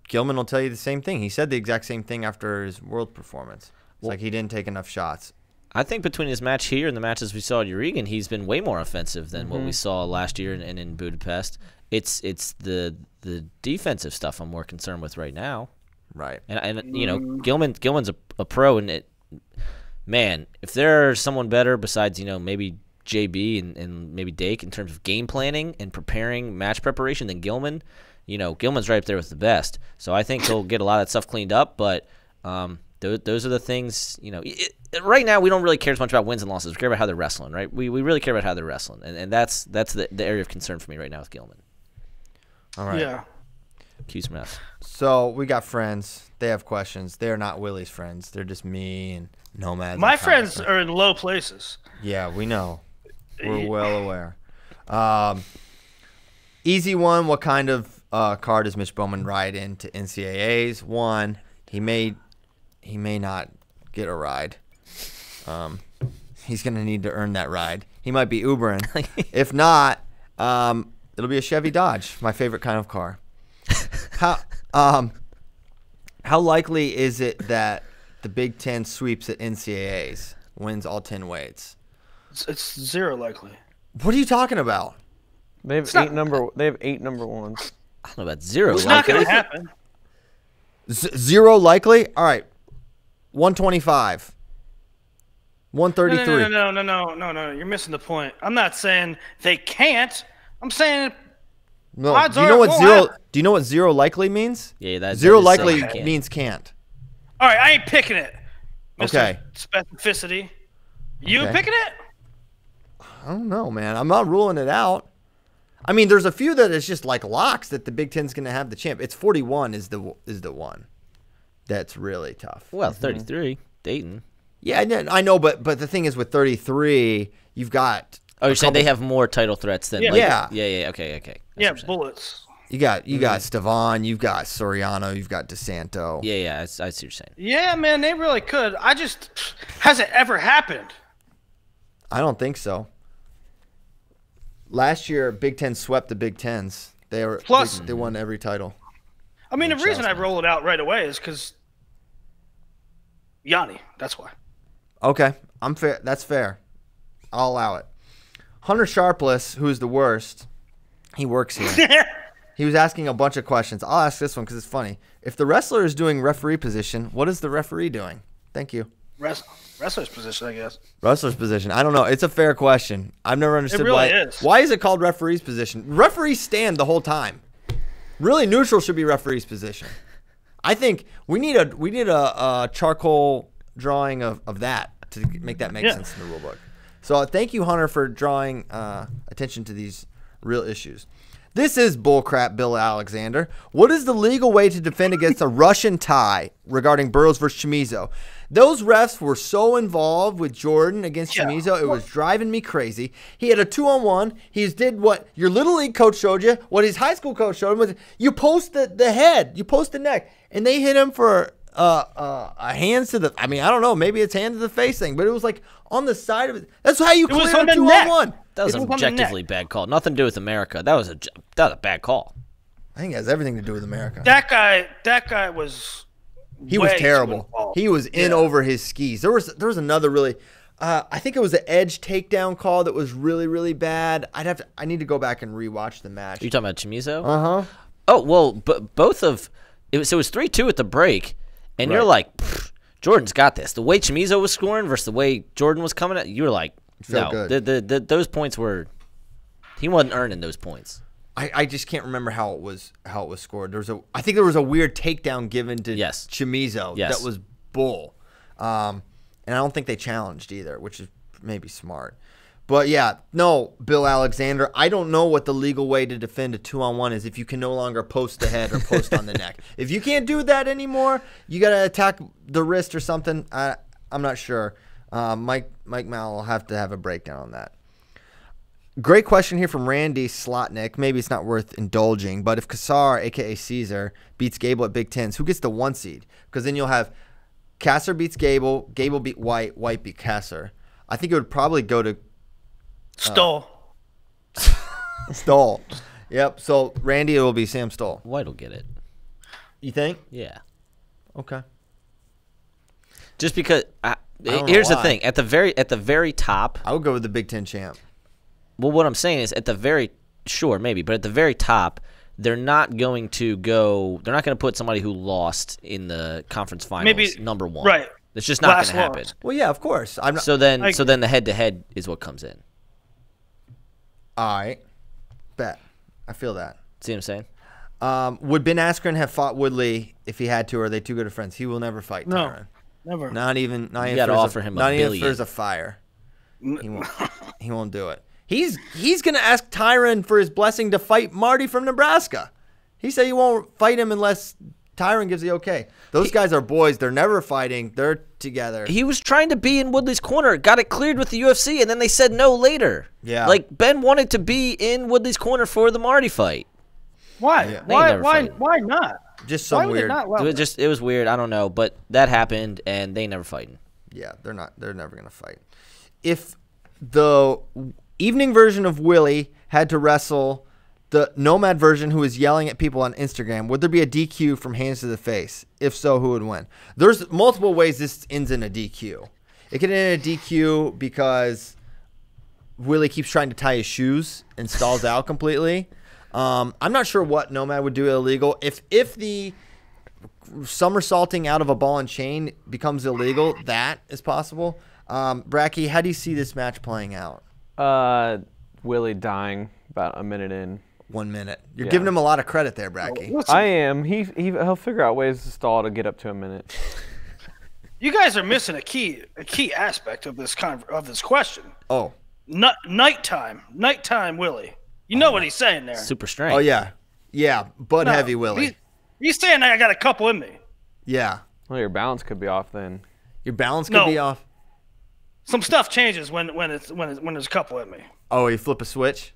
Gilman will tell you the same thing. He said the exact same thing after his world performance. It's like he didn't take enough shots. I think between his match here and the matches we saw at Urigan, he's been way more offensive than what we saw last year and in Budapest. It's the defensive stuff I'm more concerned with right now. Right. And you know, Gilman's a pro, and man, if there's someone better besides, you know, maybe JB and maybe Dake in terms of game planning and preparing match preparation than Gilman, you know, Gilman's right up there with the best. So I think he'll get a lot of that stuff cleaned up, but those are the things, you know, right now we don't really care as much about wins and losses. We care about how they're wrestling, right? We really care about how they're wrestling, and that's the area of concern for me right now with Gilman. All right. Yeah. Cues from us. So we got friends. They have questions. They're not Willie's friends. They're just me and Nomads. My and friends Kyle. are in low places. Yeah, we know. We're well aware. Easy one. What kind of car does Mitch Bowman ride into NCAAs? One, he may not get a ride. He's going to need to earn that ride. He might be Ubering. If not, it'll be a Chevy Dodge, my favorite kind of car. How likely is it that the Big Ten sweeps at NCAAs, wins all 10 weights? It's zero likely. What are you talking about? They have eight number ones. I don't know about zero. It's not going to happen. Zero likely? All right. 125. 133. No. You're missing the point. I'm not saying they can't. I'm saying No. odds Do you know are it what won't zero? happen. Do you know what zero likely means? Yeah, that Zero is likely can't. means can't. All right, I ain't picking it. Mr. Okay. Specificity. You Okay. picking it? I don't know, man. I'm not ruling it out. I mean, there's a few that it's just like locks that the Big Ten's going to have the champ. It's 41 is the one that's really tough. Well, 33, Dayton. Yeah, I know, but the thing is with 33, you've got Oh, you're saying they have more title threats than Yeah. like, Yeah. yeah. Okay. That's Yeah, what you're saying. bullets. you got Stevan, you've got Soriano, you've got DeSanto. Yeah. I see what you're saying. Yeah, man, they really could. Has it ever happened? I don't think so. Last year, Big Ten swept the Big Tens. Plus- they won every title. I mean, the reason I roll it out right away is because Yanni. That's why. Okay, I'm fair. That's fair. I'll allow it. Hunter Sharpless, who's the worst, he works here. He was asking a bunch of questions. I'll ask this one because it's funny. If the wrestler is doing referee position, what is the referee doing? Thank you. Wrestler's position, I guess. Wrestler's position. I don't know. It's a fair question. I've never understood really why. is. Why is it called referee's position? Referees stand the whole time. Really, neutral should be referee's position. I think we need a charcoal drawing of that to make that make sense in the rule book. So thank you, Hunter, for drawing attention to these real issues. This is bullcrap, Bill Alexander. What is the legal way to defend against a Russian tie regarding Burroughs versus Chamizo? Those refs were so involved with Jordan against Chamizo, it was driving me crazy. He had a 2-on-1. He did what your little league coach showed you, what his high school coach showed him. Was you post the head, you post the neck, and they hit him for a hands to the. I mean, I don't know, maybe it's hand to the face thing, but it was like on the side of it. That's how you clear a 2-on-1. That was an objectively bad call. Nothing to do with America. That was a bad call. I think it has everything to do with America. That guy was. He was way terrible. too involved. He was in over his skis. There was another really, I think it was an edge takedown call that was really, really bad. I need to go back and rewatch the match. Are you talking about Chamizo? Uh-huh. Oh well, but both of it was 3-2 at the break, and you're like, Jordan's got this. The way Chamizo was scoring versus the way Jordan was coming at, you were like, no, good. those points were, he wasn't earning those points. I just can't remember how it was scored. I think there was a weird takedown given to Chamizo that was bull, and I don't think they challenged either, which is maybe smart. But yeah, no, Bill Alexander, I don't know what the legal way to defend a 2-on-1 is if you can no longer post the head or post on the neck. If you can't do that anymore, you got to attack the wrist or something. I'm not sure. Mike Mal will have to have a breakdown on that. Great question here from Randy Slotnick. Maybe it's not worth indulging, but if Kassar, a.k.a. Caesar, beats Gable at Big Tens, who gets the 1 seed? Because then you'll have Kasser beats Gable, Gable beat White, White beat Kasser. I think it would probably go to Stoll. Stoll. Yep. So Randy, it will be Sam Stoll. White will get it. You think? Yeah. Okay. Just because don't here's know the why. thing, at the very top. I would go with the Big Ten champ. Well, what I'm saying is at the very maybe, but at the very top, they're not going to put somebody who lost in the conference finals Maybe number 1. Right. It's just not going Last to happen. loss. Well, yeah, of course. I'm not. So then the head-to-head is what comes in. All right. Bet. I feel that. See what I'm saying? Would Ben Askren have fought Woodley if he had to, or are they too good of friends? He will never fight No. Tyron. Never. Not even gotta if there's offer him a not even if billion. there's a fire. He won't do it. He's gonna ask Tyron for his blessing to fight Marty from Nebraska. He said he won't fight him unless Tyron gives the okay. Those guys are boys. They're never fighting. They're together. He was trying to be in Woodley's corner, got it cleared with the UFC, and then they said no later. Yeah. Like, Ben wanted to be in Woodley's corner for the Marty fight. Why? Yeah. Why not? Just Why some would weird. it not allow that? It was weird. I don't know, but that happened, and they never fighting. Yeah, they're never gonna fight. If the evening version of Willie had to wrestle the Nomad version who was yelling at people on Instagram, would there be a DQ from hands to the face? If so, who would win? There's multiple ways this ends in a DQ. It could end in a DQ because Willie keeps trying to tie his shoes and stalls out completely. I'm not sure what Nomad would do illegal. If the somersaulting out of a ball and chain becomes illegal, that is possible. Bracky, how do you see this match playing out? Willie dying about a minute in. 1 minute. You're Yeah. giving him a lot of credit there, Bracky. I am. He'll figure out ways to stall to get up to a minute. You guys are missing a key aspect of this question. Oh. Nighttime Willie. You know what he's saying there. Super strength. Oh, yeah. Yeah, Bud No, Heavy Willie. He's saying I got a couple in me. Yeah. Well, your balance could be off then. Your balance could No. be off. Some stuff changes when there's a couple in me. Oh, you flip a switch?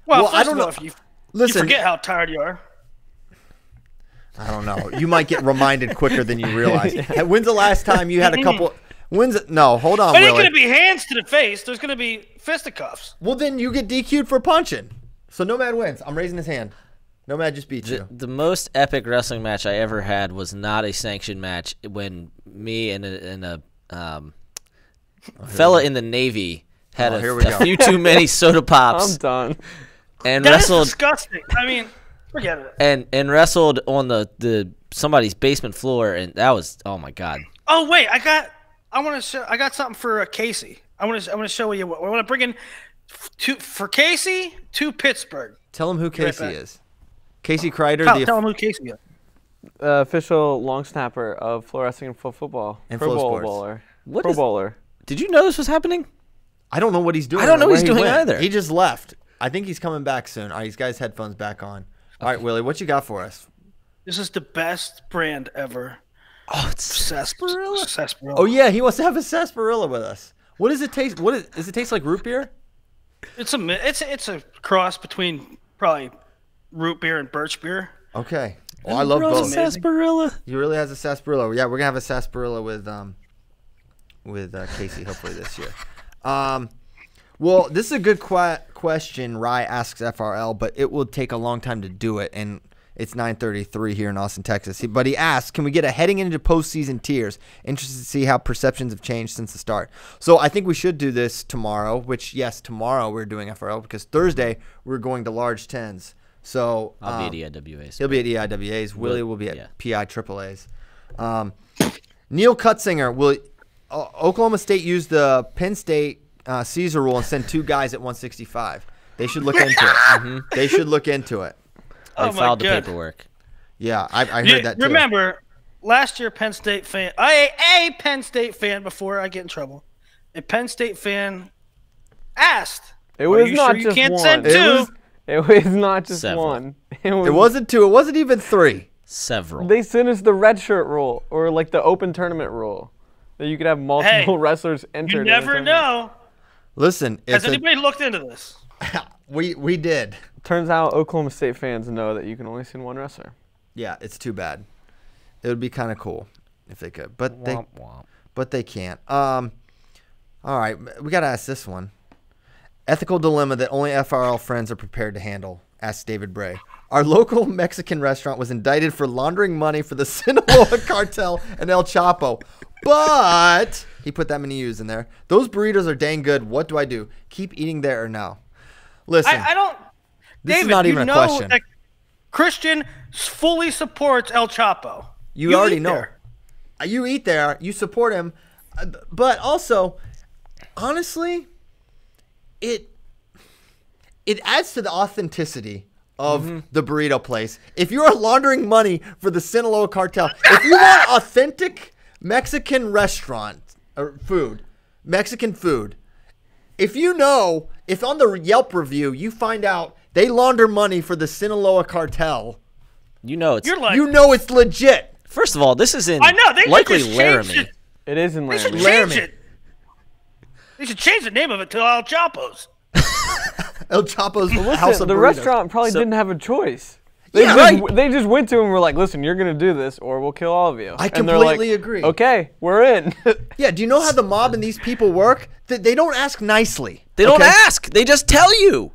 Well, Well, I first don't of all, know. if you Listen. forget how tired you are. I don't know. You might get reminded quicker than you realize. When's the last time you had a couple? No, hold on, But it ain't Willie. gonna be hands to the face. There's gonna be fisticuffs. Well, then you get DQ'd for punching. So Nomad wins. I'm raising his hand. Nomad just beat you. The most epic wrestling match I ever had was not a sanctioned match when me and a fella in the Navy had Oh, here we a go. few too many soda I'm pops done. and That is wrestled disgusting. I mean, forget it. and wrestled on the somebody's basement floor, and that was, oh my god. Oh wait, I got something for Casey. I want to show you. I want to bring in for Casey to Pittsburgh. Tell him who Casey back. is. Casey Kreider, Tell him who Casey is. Official long snapper of FloWrestling and football. And Pro Flow Bowl Sports. bowler. What Pro is- Bowler. Did you know this was happening? I don't know what he's doing. I don't know or what he's where he doing went. either. He just left. I think he's coming back soon. All right, he's got his headphones back on. All right, Willie, what you got for us? This is the best brand ever. Oh, it's Sarsaparilla. Oh yeah, he wants to have a sarsaparilla with us. What does it taste? Does it taste like root beer? It's a cross between probably root beer and birch beer. Okay. Well, I love both. sarsaparilla. He really has a sarsaparilla. Yeah, we're gonna have a sarsaparilla with Casey hopefully this year. Well, this is a good question. Rye asks FRL, but it will take a long time to do it, and it's 9:33 here in Austin, Texas. But he asks, can we get a heading into postseason tiers? Interested to see how perceptions have changed since the start. So I think we should do this tomorrow, which, yes, tomorrow we're doing FRL because Thursday we're going to large 10s. So I'll be at EIWAs. he'll be at EIWAs. Willie will be at yeah. PI AAAs. Neil Cutzinger, will Oklahoma State use the Penn State Caesar rule and send 2 guys at 165? They should look into it. They should look into it. I Oh my filed the God. paperwork. Yeah, I heard that too. Remember, last year Penn State fan. A Penn State fan before I get in trouble. A Penn State fan asked. It Are was you not sure you just can't one. send It two? was- It was not just Several. one. It wasn't 2. It wasn't even 3. Several. They sent us the red shirt rule, or like the open tournament rule, that you could have multiple wrestlers entered. You in a never tournament. know. Listen, Has it's anybody looked into this? we did. Turns out Oklahoma State fans know that you can only send one wrestler. Yeah, it's too bad. It would be kind of cool if they could, but Womp womp. they can't. All right, we got to ask this one. Ethical dilemma that only FRL friends are prepared to handle, asked David Bray. Our local Mexican restaurant was indicted for laundering money for the Sinaloa cartel and El Chapo. But, he put that many U's in there, those burritos are dang good. What do I do? Keep eating there or no? Listen. I don't. This David, is not even a question. That Christian fully supports El Chapo. You already know. There. You eat there. You support him. But also, honestly, it adds to the authenticity of the burrito place. If you are laundering money for the Sinaloa cartel, if you want authentic Mexican restaurant or food, Mexican food, if on the Yelp review you find out they launder money for the Sinaloa cartel, You know it's it's legit. First of all, this is in I know they likely should just Laramie. change it. It is in They should Laramie. change it. They should change the name of it to El Chapo's. El Chapo's Listen, House of the Burritos. restaurant probably didn't have a choice. They just went to him and were like, listen, you're going to do this or we'll kill all of you. I And they're like, completely agree. Okay, we're in. Yeah, do you know how the mob and these people work? They don't ask nicely. They don't ask. They just tell you.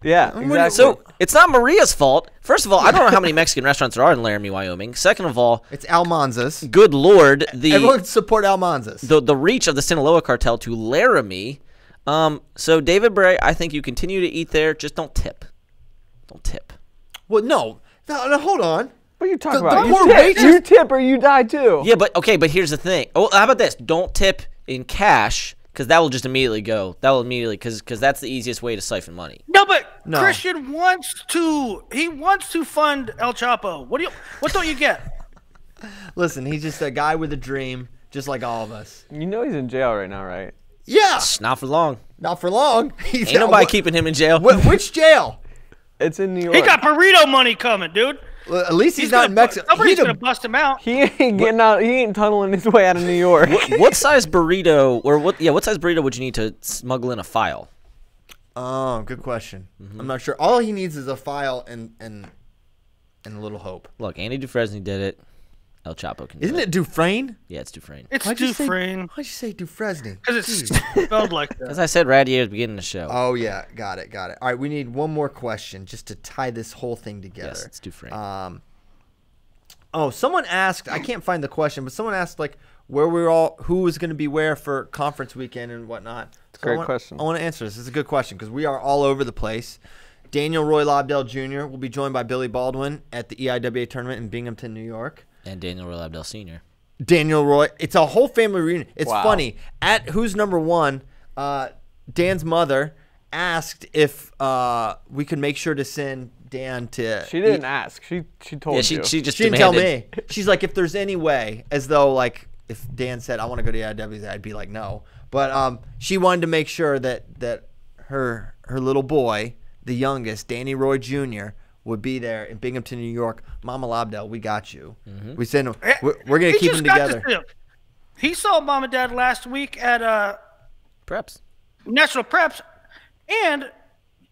Yeah, exactly. So it's not Maria's fault. First of all, I don't know how many Mexican restaurants there are in Laramie, Wyoming. Second of all, It's Almanza's. good Lord, Everyone support Almanza's. the reach of the Sinaloa cartel to Laramie. So David Bray, I think you continue to eat there. Just don't tip. Don't tip. Well, no, hold on. What are you talking The about? poor You tip or you die too. Yeah, but here's the thing. Oh, how about this? Don't tip in cash because that will just immediately go. That will immediately because that's the easiest way to siphon money. No, but No. Christian wants to fund El Chapo. What don't you get? Listen, he's just a guy with a dream, just like all of us. You know he's in jail right now, right? Yeah, Not for long. not for long. He's Ain't nobody keeping him in jail. Which jail? It's in New York. He got burrito money coming, dude. Well, at least he's not in Mexico. Somebody's gonna bust him out. He ain't getting out. He ain't tunneling his way out of New York. What size burrito or what size burrito would you need to smuggle in a file? Oh, good question. I'm not sure. All he needs is a file and a little hope. Look, Andy Dufresne did it. El Chapo can do Isn't it Dufresne? Yeah, it's Dufresne. It's Why'd you say- Dufresne Why'd you say Dufresne? because it's spelled like that. As I said right here at the beginning of the show. Oh, yeah. Got it. All right, we need one more question just to tie this whole thing together. Yes, it's Dufresne. Someone asked, I can't find the question, but someone asked, like, who was going to be where for conference weekend and whatnot. It's a great question. I want to answer this. It's a good question because we are all over the place. Daniel Roy Lobdell Jr. will be joined by Billy Baldwin at the EIWA tournament in Binghamton, New York. And Daniel Roy Abdel Sr. Daniel Roy. It's a whole family reunion. It's Wow. funny. At Who's Number One, Dan's mother asked if we could make sure to send Dan to. She didn't ask. She told Yeah, you. she just She didn't tell demanded. me. She's like, if there's any way, as though like if Dan said I want to go to EIWs, I'd be like no. But she wanted to make sure that her little boy, the youngest, Danny Roy Jr., would be there in Binghamton, New York. Mama Lobdell, we got you. We send him. We're gonna He keep just them got to together. see him. He saw Mom and Dad last week at Preps. National Preps, and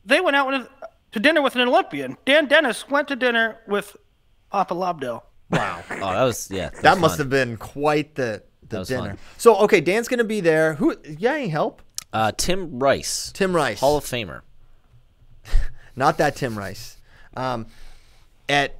they went out to dinner with an Olympian. Dan Dennis went to dinner with Papa Lobdell. Wow. Oh, that was That must have been quite the was dinner. fun. So okay, Dan's gonna be there. Who? Yeah, any help? Tim Rice. Tim Rice. Hall of Famer. Not that Tim Rice. At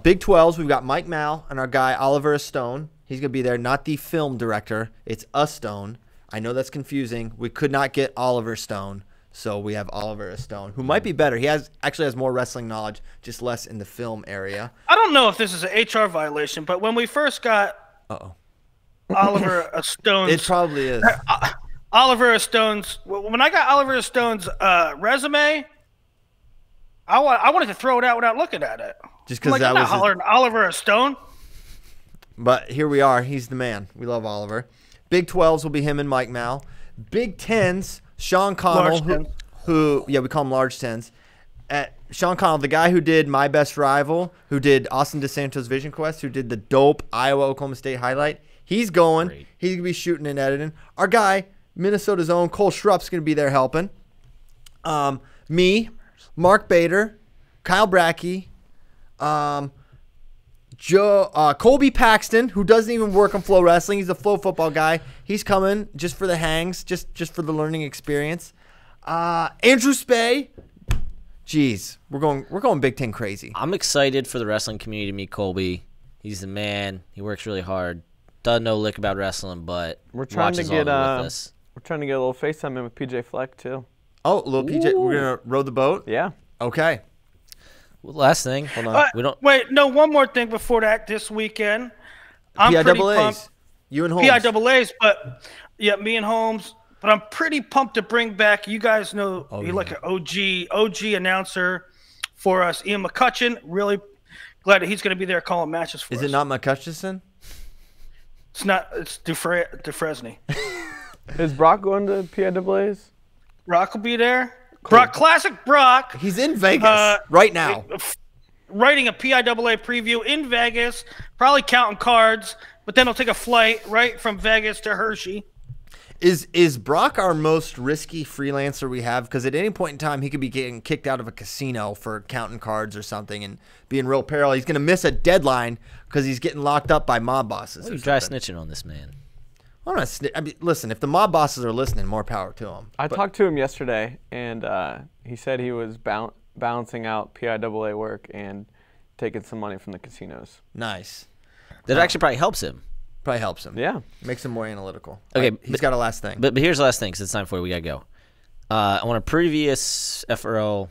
Big 12s, we've got Mike Mal and our guy Oliver Stone. He's gonna be there. Not the film director. It's a Stone. I know that's confusing. We could not get Oliver Stone, so we have Oliver Stone, who might be better. He actually has more wrestling knowledge, just less in the film area. I don't know if this is an HR violation, but when we first got Oliver Stone's It probably is. Oliver Stone's when I got Oliver Stone's resume, I wanted to throw it out without looking at it. Just I'm because like, that I'm was. not hollering Oliver Stone. But here we are. He's the man. We love Oliver. Big 12s will be him and Mike Mal. Big 10s, Sean Connell, Large tens. who we call him large 10s. Sean Connell, the guy who did My Best Rival, who did Austin DeSanto's Vision Quest, who did the dope Iowa-Oklahoma State highlight. He's going. Great. He's going to be shooting and editing. Our guy, Minnesota's own Cole Schrupp's going to be there helping. Me, Mark Bader, Kyle Brackey, Colby Paxton, who doesn't even work on Flow Wrestling. He's a Flow football guy. He's coming just for the hangs, just for the learning experience. Andrew Spey. Jeez, we're going Big Ten crazy. I'm excited for the wrestling community to meet Colby. He's the man. He works really hard. Doesn't know a lick about wrestling, but We're trying to watches get all of it with us. we're trying to get a little FaceTime in with PJ Fleck too. Oh, little PJ, we're gonna row the boat. Yeah. Okay. Well, last thing, hold on. We don't. Wait, no, one more thing before that. This weekend, I'm pretty pumped. PIAAs. You and Holmes. PIAAs, but yeah, me and Holmes. But I'm pretty pumped to bring back. You guys know you're like an OG announcer for us, Ian McCutcheon. Really glad that he's going to be there calling matches for us. Is it not McCutcheon? It's not. It's Dufresne. Is Brock going to PIAAs? Brock will be there. Cool. Brock, classic Brock. He's in Vegas right now. Writing a PIAA preview in Vegas, probably counting cards, but then he'll take a flight right from Vegas to Hershey. Is Brock our most risky freelancer we have? Because at any point in time, he could be getting kicked out of a casino for counting cards or something and be in real peril. He's going to miss a deadline because he's getting locked up by mob bosses. You're dry snitching on this man. I'm not I mean, listen, if the mob bosses are listening, more power to them. I talked to him yesterday, and he said he was balancing out PIAA work and taking some money from the casinos. Nice. That actually probably helps him. Probably helps him. Yeah. Makes him more analytical. Okay. He's got a last thing. But here's the last thing, because it's time for it. We got to go. On a previous FRL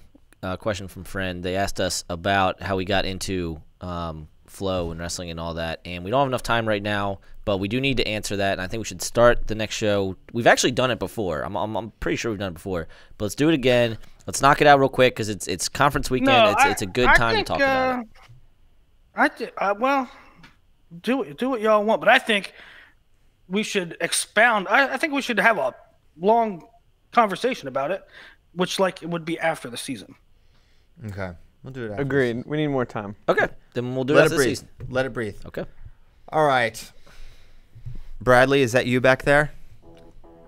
question from friend, they asked us about how we got into flow and wrestling and all that. And we don't have enough time right now, but we do need to answer that. And I think we should start the next show. We've actually done it before. I'm pretty sure we've done it before. But let's do it again. Let's knock it out real quick because it's conference weekend. No, it's a good time to talk about it. Well, do what y'all want, but I think we should expound. I think we should have a long conversation about it, which it would be after the season. Okay. We'll do it after. Agreed. We need more time. Okay. Then we'll do Let it after it the breathe. season. Let it breathe. Okay. All right. Bradley, is that you back there?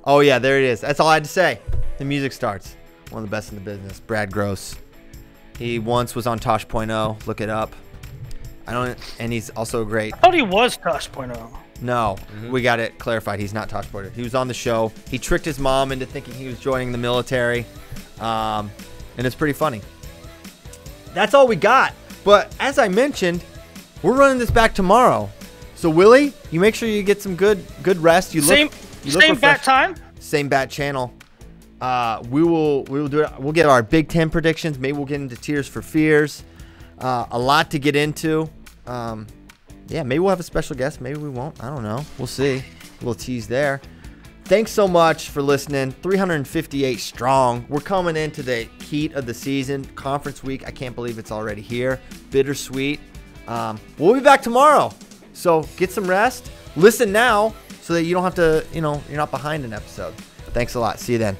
Oh, yeah, there it is. That's all I had to say. The music starts. One of the best in the business, Brad Gross. He once was on Tosh.0. Look it up. And he's also great. I thought he was Tosh.0. No, we got it clarified. He's not Tosh.0. He was on the show. He tricked his mom into thinking he was joining the military. And it's pretty funny. That's all we got. But as I mentioned, we're running this back tomorrow. So Willie, you make sure you get some good rest. Same bat time. Same bat channel. We will do it. We'll get our Big Ten predictions. Maybe we'll get into Tears for Fears. A lot to get into. Yeah, maybe we'll have a special guest. Maybe we won't. I don't know. We'll see. A little tease there. Thanks so much for listening. 358 strong. We're coming into the heat of the season. Conference week. I can't believe it's already here. Bittersweet. We'll be back tomorrow. So get some rest. Listen now so that you don't have to, you're not behind an episode. Thanks a lot. See you then.